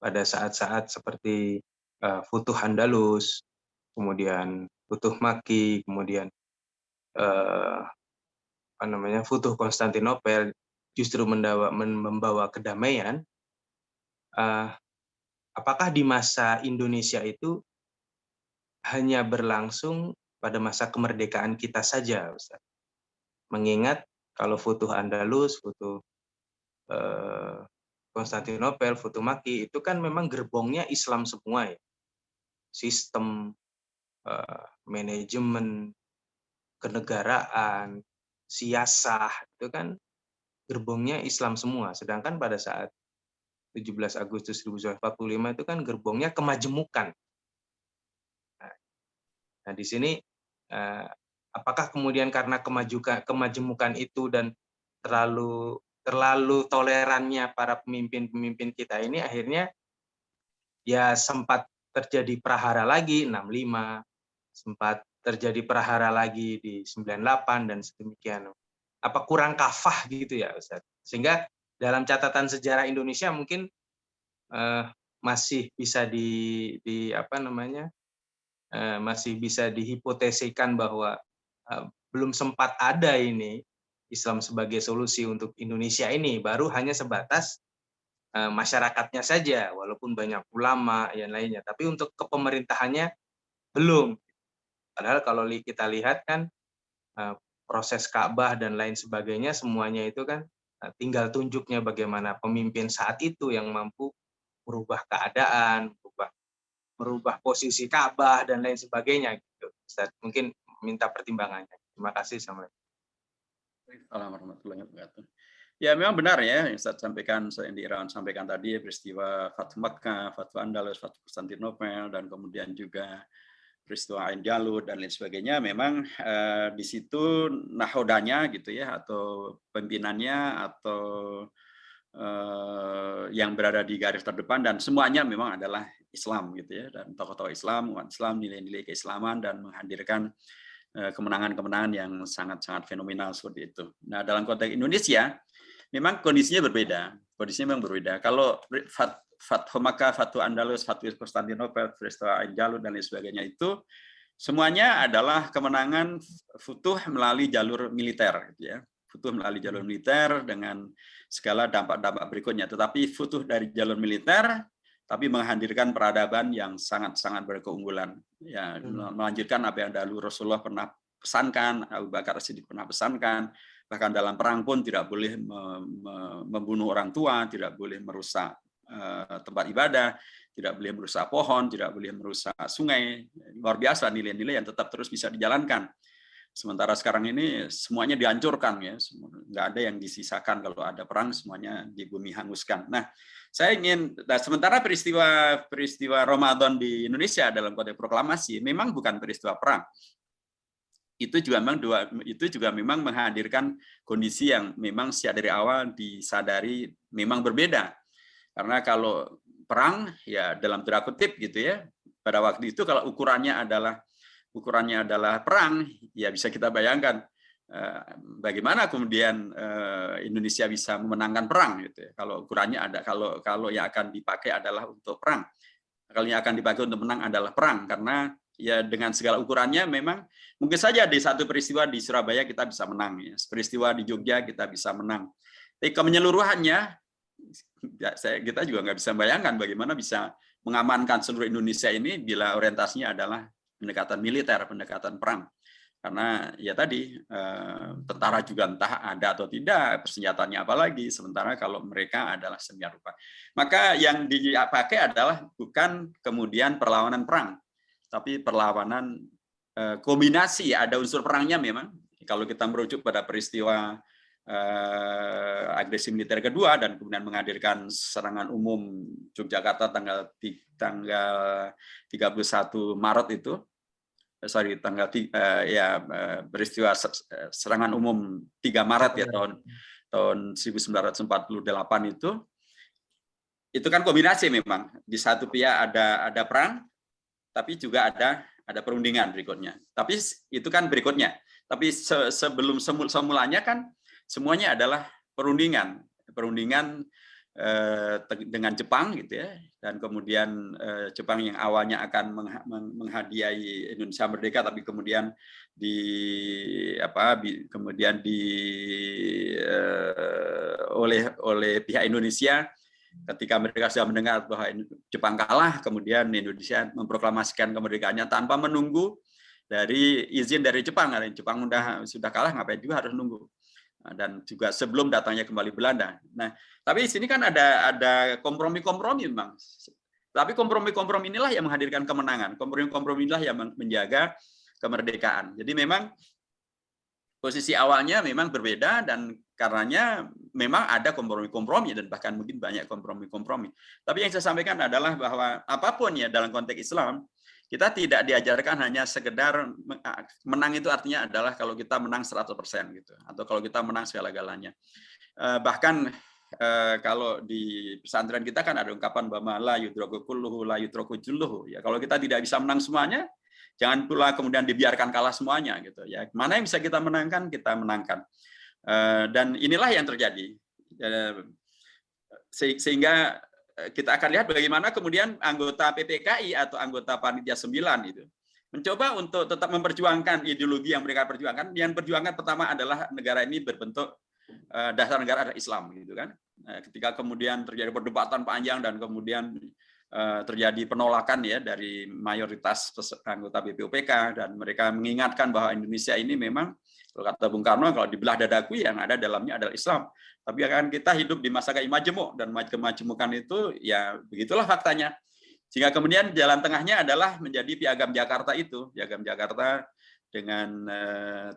pada saat-saat seperti Futuh Andalus, kemudian Futuh Makki, kemudian Futuh Konstantinopel, justru membawa kedamaian. Apakah di masa Indonesia itu hanya berlangsung pada masa kemerdekaan kita saja, Ustaz? Mengingat kalau Futuh Andalus, Futuh Konstantinopel, Futuh Makki, itu kan memang gerbongnya Islam semua ya. Sistem, manajemen, kenegaraan, siasah, itu kan gerbongnya Islam semua. Sedangkan pada saat 17 Agustus 1945 itu kan gerbongnya kemajemukan. Nah, di sini apakah kemudian karena kemajemukan itu dan terlalu tolerannya para pemimpin kita ini, akhirnya ya sempat terjadi prahara lagi 65, sempat terjadi prahara lagi di 98 dan sedemikian. Apa kurang kafah gitu ya, Ustaz? Sehingga dalam catatan sejarah Indonesia mungkin masih bisa masih bisa dihipotesikan bahwa belum sempat ada ini Islam sebagai solusi untuk Indonesia ini, baru hanya sebatas masyarakatnya saja, walaupun banyak ulama yang lainnya, tapi untuk kepemerintahannya belum. Padahal kalau kita lihat kan proses Ka'bah dan lain sebagainya, semuanya itu kan tinggal tunjuknya bagaimana pemimpin saat itu yang mampu merubah keadaan, merubah posisi Ka'bah dan lain sebagainya. Gitu. Ustaz, mungkin minta pertimbangannya. Terima kasih. Assalamualaikum warahmatullahi wabarakatuh. Ya memang benar ya yang Ustaz sampaikan, yang Irawan sampaikan tadi, peristiwa Fathu Makkah, Fathu Andalus, Fathu Konstantinopel, dan kemudian juga peristiwa Ain Jalut dan lain sebagainya, memang di situ nahodanya gitu ya, atau pimpinannya atau yang berada di garis terdepan, dan semuanya memang adalah Islam gitu ya, dan tokoh-tokoh Islam, umat Islam, nilai-nilai keislaman, dan menghadirkan kemenangan-kemenangan yang sangat-sangat fenomenal seperti itu. Nah, dalam konteks Indonesia memang kondisinya berbeda. Kondisinya memang berbeda. Kalau Fathu Makkah, Fathu Andalus, Fathu Konstantinopel, peristiwa Ain Jalut dan lain sebagainya itu semuanya adalah kemenangan futuh melalui jalur militer gitu ya. Futuh melalui jalur militer dengan segala dampak-dampak berikutnya. Tetapi futuh dari jalur militer tapi menghadirkan peradaban yang sangat-sangat berkeunggulan. Ya, melanjutkan apa yang dahulu Rasulullah pernah pesankan, Abu Bakar Siddiq pernah pesankan, bahkan dalam perang pun tidak boleh membunuh orang tua, tidak boleh merusak tempat ibadah, tidak boleh merusak pohon, tidak boleh merusak sungai. Luar biasa nilai-nilai yang tetap terus bisa dijalankan. Sementara sekarang ini semuanya dihancurkan ya, nggak ada yang disisakan. Kalau ada perang semuanya di bumi hanguskan. Nah, saya ingin, sementara peristiwa Ramadan di Indonesia dalam konteks proklamasi memang bukan peristiwa perang. Itu juga memang menghadirkan kondisi yang memang sejak dari awal disadari memang berbeda. Karena kalau perang ya dalam tanda kutip gitu ya, pada waktu itu kalau ukurannya adalah perang, ya bisa kita bayangkan bagaimana kemudian Indonesia bisa memenangkan perang gitu ya. Kalau ukurannya ada, kalau yang akan dipakai adalah untuk perang. Kalau yang akan dipakai untuk menang adalah perang, karena ya dengan segala ukurannya memang mungkin saja di satu peristiwa di Surabaya kita bisa menang ya. Peristiwa di Jogja kita bisa menang. Tapi kemenyeluruhannya kita juga nggak bisa bayangkan bagaimana bisa mengamankan seluruh Indonesia ini bila orientasinya adalah pendekatan militer, pendekatan perang. Karena ya tadi tentara juga entah ada atau tidak, persenjataannya apa lagi, sementara kalau mereka adalah sedemikian rupa. Maka yang dipakai adalah bukan kemudian perlawanan perang, tapi perlawanan kombinasi, ada unsur perangnya memang. Kalau kita merujuk pada peristiwa agresi militer kedua dan kemudian menghadirkan serangan umum Yogyakarta tanggal 31 Maret itu, peristiwa serangan umum 3 Maret ya tahun 1948 itu kan kombinasi memang. Di satu pihak ada perang, tapi juga ada perundingan berikutnya. Tapi itu kan berikutnya. Tapi sebelum semulanya kan semuanya adalah perundingan dengan Jepang gitu ya, dan kemudian Jepang yang awalnya akan menghadiahi Indonesia merdeka, tapi kemudian oleh pihak Indonesia ketika mereka sudah mendengar bahwa Jepang kalah, kemudian Indonesia memproklamasikan kemerdekaannya tanpa menunggu dari izin dari Jepang. Karena Jepang sudah kalah, ngapain juga harus nunggu. Dan juga sebelum datangnya kembali Belanda. Nah, tapi di sini kan ada kompromi-kompromi memang. Tapi kompromi-kompromi inilah yang menghadirkan kemenangan. Kompromi-kompromi inilah yang menjaga kemerdekaan. Jadi memang posisi awalnya memang berbeda, dan karenanya memang ada kompromi-kompromi dan bahkan mungkin banyak kompromi-kompromi. Tapi yang saya sampaikan adalah bahwa apapun ya dalam konteks Islam, Kita tidak diajarkan hanya sekedar menang itu artinya adalah kalau kita menang 100% gitu, atau kalau kita menang segala-galanya. Bahkan kalau di pesantren kita kan ada ungkapan bahwa la yudraku kulluhu la yudraku julluhu. Ya, kalau kita tidak bisa menang semuanya, jangan pula kemudian dibiarkan kalah semuanya gitu ya. Mana yang bisa kita menangkan, kita menangkan. Dan inilah yang terjadi. Sehingga kita akan lihat bagaimana kemudian anggota PPKI atau anggota Panitia 9 itu mencoba untuk tetap memperjuangkan ideologi yang mereka perjuangkan. Yang perjuangan pertama adalah negara ini berbentuk dasar negara adalah Islam gitu kan. Ketika kemudian terjadi perdebatan panjang dan kemudian terjadi penolakan ya dari mayoritas anggota BPUPK, dan mereka mengingatkan bahwa Indonesia ini memang, kalau kata Bung Karno, kalau dibelah dadaku yang ada dalamnya adalah Islam. Tapi akan kita hidup di masa majemuk, dan kemajemukan itu ya begitulah faktanya. Sehingga kemudian jalan tengahnya adalah menjadi Piagam Jakarta itu, Piagam Jakarta dengan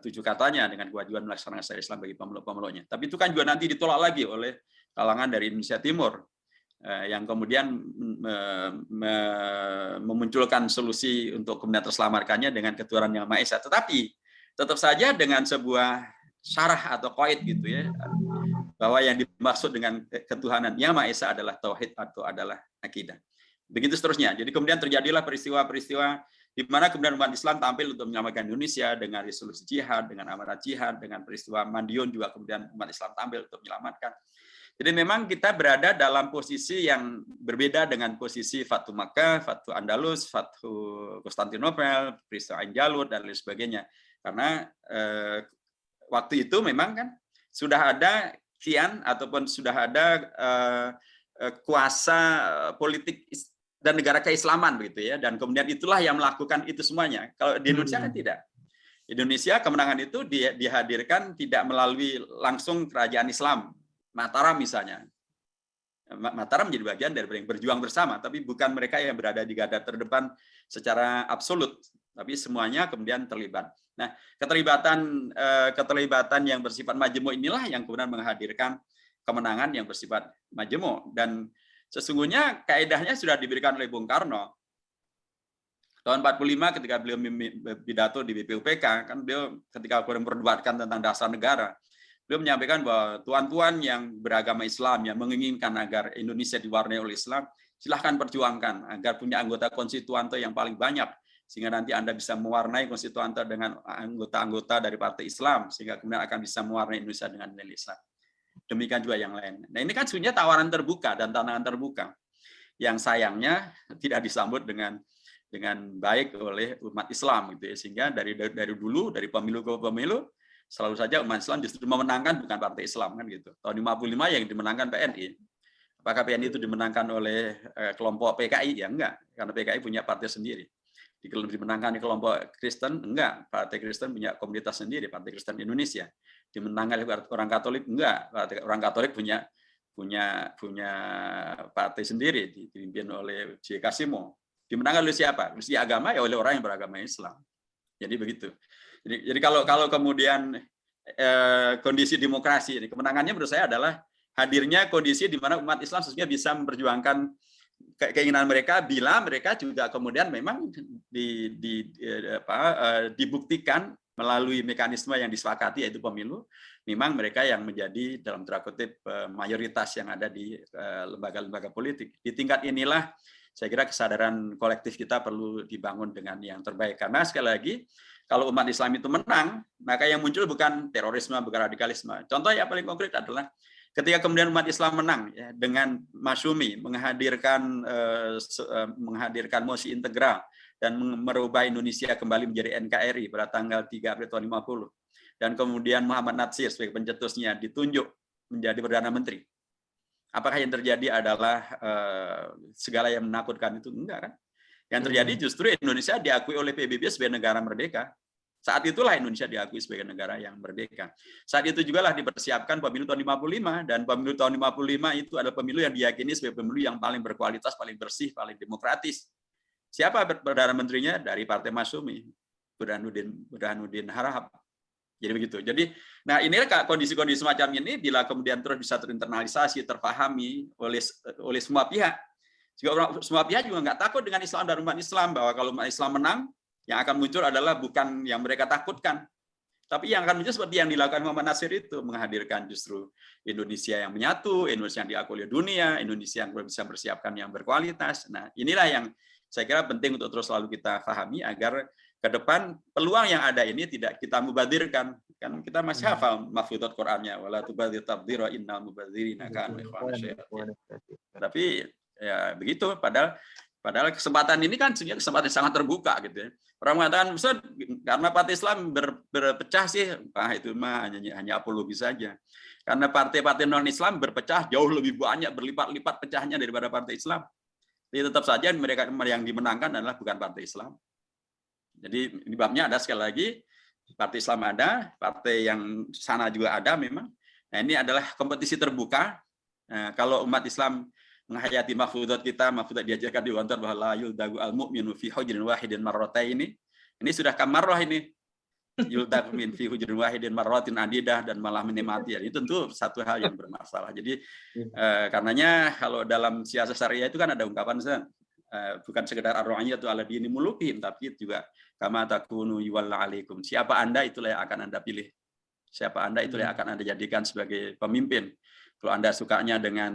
7 katanya, dengan kewajiban melaksanakan syariat Islam bagi pemeluk-pemeluknya. Tapi itu kan juga nanti ditolak lagi oleh kalangan dari Indonesia Timur, yang kemudian memunculkan solusi untuk kemudian terselamatkannya dengan ketuhanan yang Maha Esa. Tetapi tetap saja dengan sebuah syarah atau qaid gitu ya, bahwa yang dimaksud dengan ketuhanan yang Maha Esa adalah tauhid atau adalah akidah. Begitu seterusnya. Jadi kemudian terjadilah peristiwa-peristiwa di mana kemudian umat Islam tampil untuk menyelamatkan Indonesia dengan resolusi jihad, dengan amanat jihad, dengan peristiwa Madiun juga kemudian umat Islam tampil untuk menyelamatkan. Jadi memang kita berada dalam posisi yang berbeda dengan posisi Fathu Makkah, Fathu Andalus, Fathu Konstantinopel, peristiwa Ain Jalut, dan lain sebagainya. Karena waktu itu memang kan sudah ada kian ataupun sudah ada kuasa politik dan negara keislaman begitu ya, dan kemudian itulah yang melakukan itu semuanya. Kalau di Indonesia kan tidak. Indonesia kemenangan itu dihadirkan tidak melalui langsung kerajaan Islam. Mataram misalnya. Mataram menjadi bagian dari yang berjuang bersama, tapi bukan mereka yang berada di garda terdepan secara absolut, tapi semuanya kemudian terlibat. Nah, keterlibatan yang bersifat majemuk inilah yang kemudian menghadirkan kemenangan yang bersifat majemuk. Dan sesungguhnya kaedahnya sudah diberikan oleh Bung Karno. Tahun 45 ketika beliau pidato di BPUPK, kan beliau ketika memperdebatkan tentang dasar negara, beliau menyampaikan bahwa tuan-tuan yang beragama Islam yang menginginkan agar Indonesia diwarnai oleh Islam, silahkan perjuangkan agar punya anggota konstituante yang paling banyak, sehingga nanti Anda bisa mewarnai konstituante dengan anggota-anggota dari partai Islam, sehingga kemudian akan bisa mewarnai Indonesia dengan nilai Islam. Demikian juga yang lain. Nah, ini kan sebenarnya tawaran terbuka dan tantangan terbuka, yang sayangnya tidak disambut dengan baik oleh umat Islam gitu ya. Sehingga dari dulu, dari pemilu ke pemilu, selalu saja umat Islam justru memenangkan bukan partai Islam kan gitu. Tahun 55 yang dimenangkan PNI. Apakah PNI itu dimenangkan oleh kelompok PKI? Ya enggak, karena PKI punya partai sendiri. Dimenangkan di kelompok Kristen? Enggak, Partai Kristen punya komunitas sendiri, Partai Kristen Indonesia. Dimenangkan oleh orang Katolik? Enggak, orang Katolik punya partai sendiri dipimpin oleh J. Kasimo. Dimenangkan oleh siapa? Oleh agama ya oleh orang yang beragama Islam. Jadi begitu. Jadi kalau kemudian kondisi demokrasi ini, kemenangannya menurut saya adalah hadirnya kondisi di mana umat Islam sesungguhnya bisa memperjuangkan keinginan mereka bila mereka juga kemudian memang dibuktikan melalui mekanisme yang disepakati yaitu pemilu, memang mereka yang menjadi dalam tanda kutip mayoritas yang ada di lembaga-lembaga politik. Di tingkat inilah saya kira kesadaran kolektif kita perlu dibangun dengan yang terbaik, karena sekali lagi kalau umat Islam itu menang, maka yang muncul bukan terorisme, bukan radikalisme. Contoh yang paling konkret adalah ketika kemudian umat Islam menang ya, dengan masyumi menghadirkan mosi integral dan merubah Indonesia kembali menjadi NKRI pada tanggal 3 April tahun 50. Dan kemudian Muhammad Natsir sebagai pencetusnya ditunjuk menjadi Perdana Menteri. Apakah yang terjadi adalah segala yang menakutkan itu? Enggak kan? Yang terjadi justru Indonesia diakui oleh PBB sebagai negara merdeka. Saat itulah Indonesia diakui sebagai negara yang merdeka. Saat itu juga lah dipersiapkan pemilu tahun 55, dan pemilu tahun 55 itu adalah pemilu yang diyakini sebagai pemilu yang paling berkualitas, paling bersih, paling demokratis. Siapa Perdana Menterinya? Dari Partai Masyumi, Burhanuddin Harahap. Jadi begitu. Jadi, nah inilah kondisi-kondisi semacam ini bila kemudian terus bisa terinternalisasi, terpahami oleh semua pihak, Juga semua pihak juga nggak takut dengan Islam dan umat Islam, bahwa kalau umat Islam menang, yang akan muncul adalah bukan yang mereka takutkan, tapi yang akan muncul seperti yang dilakukan Muhammad Nasir itu, menghadirkan justru Indonesia yang menyatu, Indonesia yang diakui oleh dunia, Indonesia yang bisa bersiapkan yang berkualitas. Nah, inilah yang saya kira penting untuk terus selalu kita pahami agar ke depan peluang yang ada ini tidak kita mubadirkan. Kan kita masih hafal mafhudat Qur'annya, wala tubadir tabdira innal mubadzirina kanu ikhwana syayatin. Tapi ya begitu, padahal kesempatan ini kan sebenarnya kesempatan yang sangat terbuka gitu ya. Orang mengatakan, Ustaz, karena partai Islam berpecah sih, itu mah hanya apologi saja. Karena partai-partai non-Islam berpecah jauh lebih banyak, berlipat-lipat pecahnya daripada partai Islam. Jadi tetap saja mereka yang dimenangkan adalah bukan partai Islam. Jadi ini babnya ada, sekali lagi, partai Islam ada, partai yang sana juga ada memang. Nah, ini adalah kompetisi terbuka. Nah, kalau umat Islam menghayati mafhudat kita, mafhudat diajarkan di wantar bahwa la yuldagu al-mu'minu fi hujrin wahidin marrataini. Ini sudah kamarroh ini. Yuldagu min fi hujrin wahidin marratin adidah, dan malah menikmati. Ini tentu satu hal yang bermasalah. Jadi karenanya kalau dalam siasat syariah itu kan ada ungkapan, bukan sekedar ar-ra'iyatu ala dini mulukihim, tapi juga kama takunu yuwalla alaikum. Siapa Anda, itulah yang akan Anda pilih. Siapa Anda, itulah yang akan Anda jadikan sebagai pemimpin. Kalau Anda sukanya dengan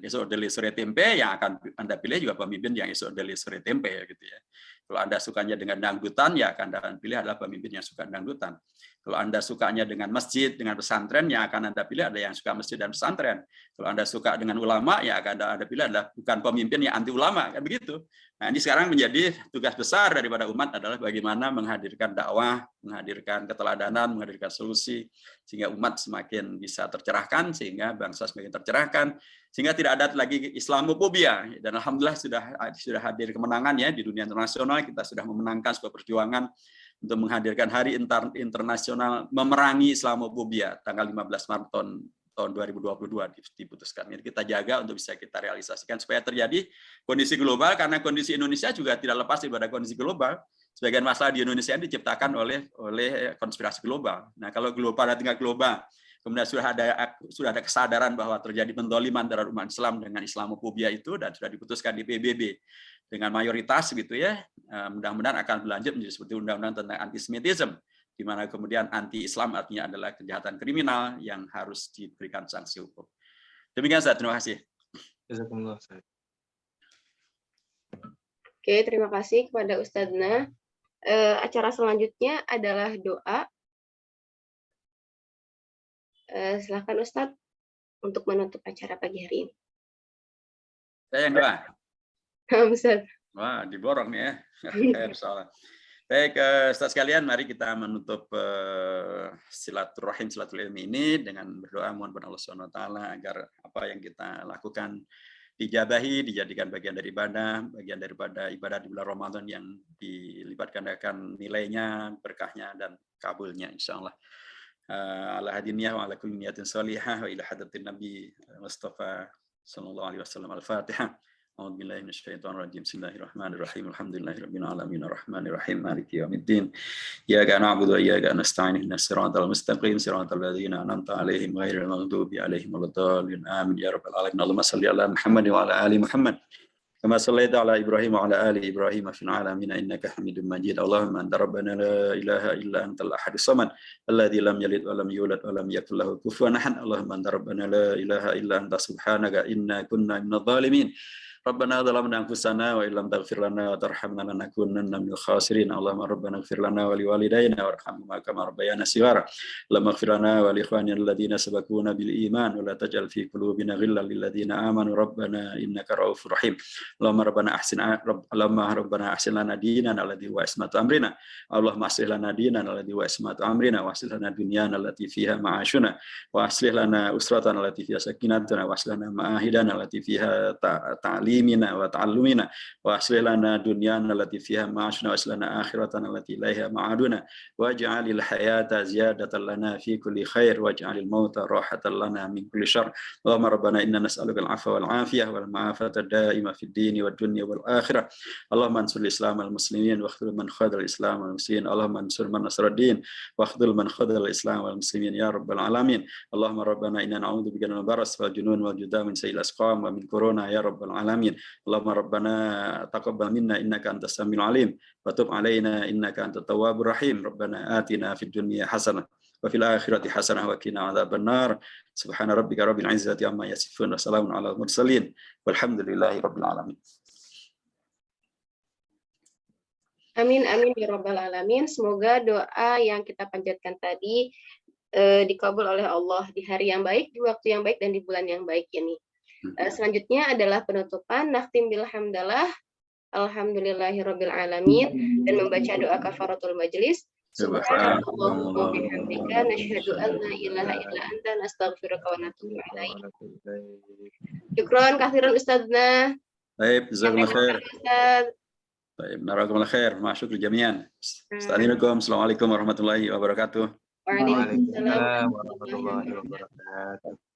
esok deli sore tempe, yang akan Anda pilih juga pemimpin yang esok deli sore tempe gitu ya. Kalau Anda sukanya dengan dangdutan, ya akan Anda pilih adalah pemimpin yang suka dangdutan. Kalau Anda sukanya dengan masjid, dengan pesantren, yang akan Anda pilih ada yang suka masjid dan pesantren. Kalau Anda suka dengan ulama, ya akan Anda pilih adalah bukan pemimpin yang anti ulama, kan begitu. Nah, ini sekarang menjadi tugas besar daripada umat adalah bagaimana menghadirkan dakwah, menghadirkan keteladanan, menghadirkan solusi, sehingga umat semakin bisa tercerahkan, sehingga bangsa semakin tercerahkan, sehingga tidak ada lagi Islamofobia. Dan alhamdulillah sudah hadir kemenangan ya di dunia internasional. Kita sudah memenangkan sebuah perjuangan untuk menghadirkan Hari Internasional Memerangi Islamofobia tanggal 15 Maret tahun 2022 diputuskan. Jadi kita jaga untuk bisa kita realisasikan supaya terjadi kondisi global, karena kondisi Indonesia juga tidak lepas daripada kondisi global. Sebagian masalah di Indonesia ini diciptakan oleh konspirasi global. Nah, kalau global tingkat global, kemudian sudah ada kesadaran bahwa terjadi pendoliman antara umat Islam dengan Islamofobia itu, dan sudah diputuskan di PBB dengan mayoritas gitu ya, mudah-mudahan akan berlanjut menjadi seperti undang-undang tentang antisemitisme, di mana kemudian anti-Islam artinya adalah kejahatan kriminal yang harus diberikan sanksi hukum. Demikian, Ustaz. Terima kasih. Oke, terima kasih kepada Ustadzna. Acara selanjutnya adalah doa. Silakan Ustadz untuk menutup acara pagi hari ini. Saya yang doa. Ustadz. Wah, diborong ya. Soalnya. Baik, Ustaz sekalian, mari kita menutup silaturahim silaturahmi ini dengan berdoa mohon kepada Allah Subhanahu wa taala agar apa yang kita lakukan dijabahi, dijadikan bagian dari ibadah, bagian daripada ibadah di bulan Ramadan yang dilipat gandakan nilainya, berkahnya dan kabulnya insyaallah. Ala hadiniyah wa ala kulli niyatin shalihah wa ila hadratin nabi Mustafa sallallahu alaihi wasallam. Al-Fatihah. أعوذ بالله من الشيطان الرجيم بسم الله الرحمن الرحيم الحمد لله رب العالمين الرحمن الرحيم مالك يوم الدين إياك نعبد وإياك نستعين اهدنا الصراط المستقيم صراط الذين أنعمت عليهم غير المغضوب عليهم ولا الضالين آمين يا رب العالمين اللهم صل على محمد وعلى آل محمد كما صليت على إبراهيم وعلى آل إبراهيم في العالمين إنك حميد مجيد اللهم أنت ربنا لا إله إلا أنت الأحد الصمد الذي لم يلد ولم يولد ولم يكن له كفوا أحد اللهم أنت ربنا لا إله إلا أنت سبحانك إنا كنا من الظالمين ربنا ظلمنا أنفسنا وإن لم تغفر لنا وترحمنا لنكونن من الخاسرين اللهم ربنا اغفر لنا ولوالدينا وارحمهما كما ربيانا صغارا اللهم اغفر لنا ولإخواننا الذين سبقونا بالإيمان ولا تجعل في قلوبنا غلا للذين آمنوا ربنا إنك رؤوف رحيم اللهم ربنا أحسن لنا ديننا الذي هو عصمة أمرنا اللهم أصلح لنا ديننا الذي هو عصمة أمرنا وأصلح لنا دنيانا التي فيها معاشنا وأصلح لنا أسرتنا التي فيها سكينتنا وأصلح لنا معاهدنا التي فيها تعليمنا وتعلمنا وأصلح لنا دنيانا التي فيها معاشنا وأصلح لنا آخرتنا التي إليها معادنا واجعل الحياة زيادة لنا في كل خير واجعل الموت راحة لنا من كل شر اللهم ربنا إنا نسألك العفو والعافية والمعافاة الدائمة في الدين والدنيا والآخرة اللهم انصر الإسلام والمسلمين واخذل من خذل الإسلام والمسلمين اللهم انصر من نصر الدين واخذل من خذل الإسلام والمسلمين يا رب العالمين اللهم ربنا إنا نعوذ بك من البرص والجنون والجذام من سيء الأسقام ومن كورونا يا رب العالمين alamin. Allahumma rabbana taqabbal minna innaka antas samiul alim wa tub alaina innaka antat tawwabur rahim. Rabbana atina fid dunya hasanah wa fil akhirati hasanah wa qina adzabannar. Subhana rabbika rabbil izzati amma yasifun wa salamun alal mursalin walhamdulillahi rabbil alamin. Amin, amin ya rabbal alamin. Semoga doa yang kita panjatkan tadi dikabul oleh Allah di hari yang baik, di waktu yang baik, dan di bulan yang baik ini. Selanjutnya adalah penutupan. Nakhtim bil hamdalah, alhamdulillahirabbil alamin, dan membaca doa kafaratul majlis. Subhanallah wa bihamdika nasyhadu an la ilaha illa anta nastaghfiruka wa natubu ilaik. Syukran katsiran Ustadzna. Baik, jazakumullah khair. Baik, narakumullah khair. Masyukru jami'an. Assalamualaikum warahmatullahi wabarakatuh. Waalaikumsalam warahmatullahi wabarakatuh.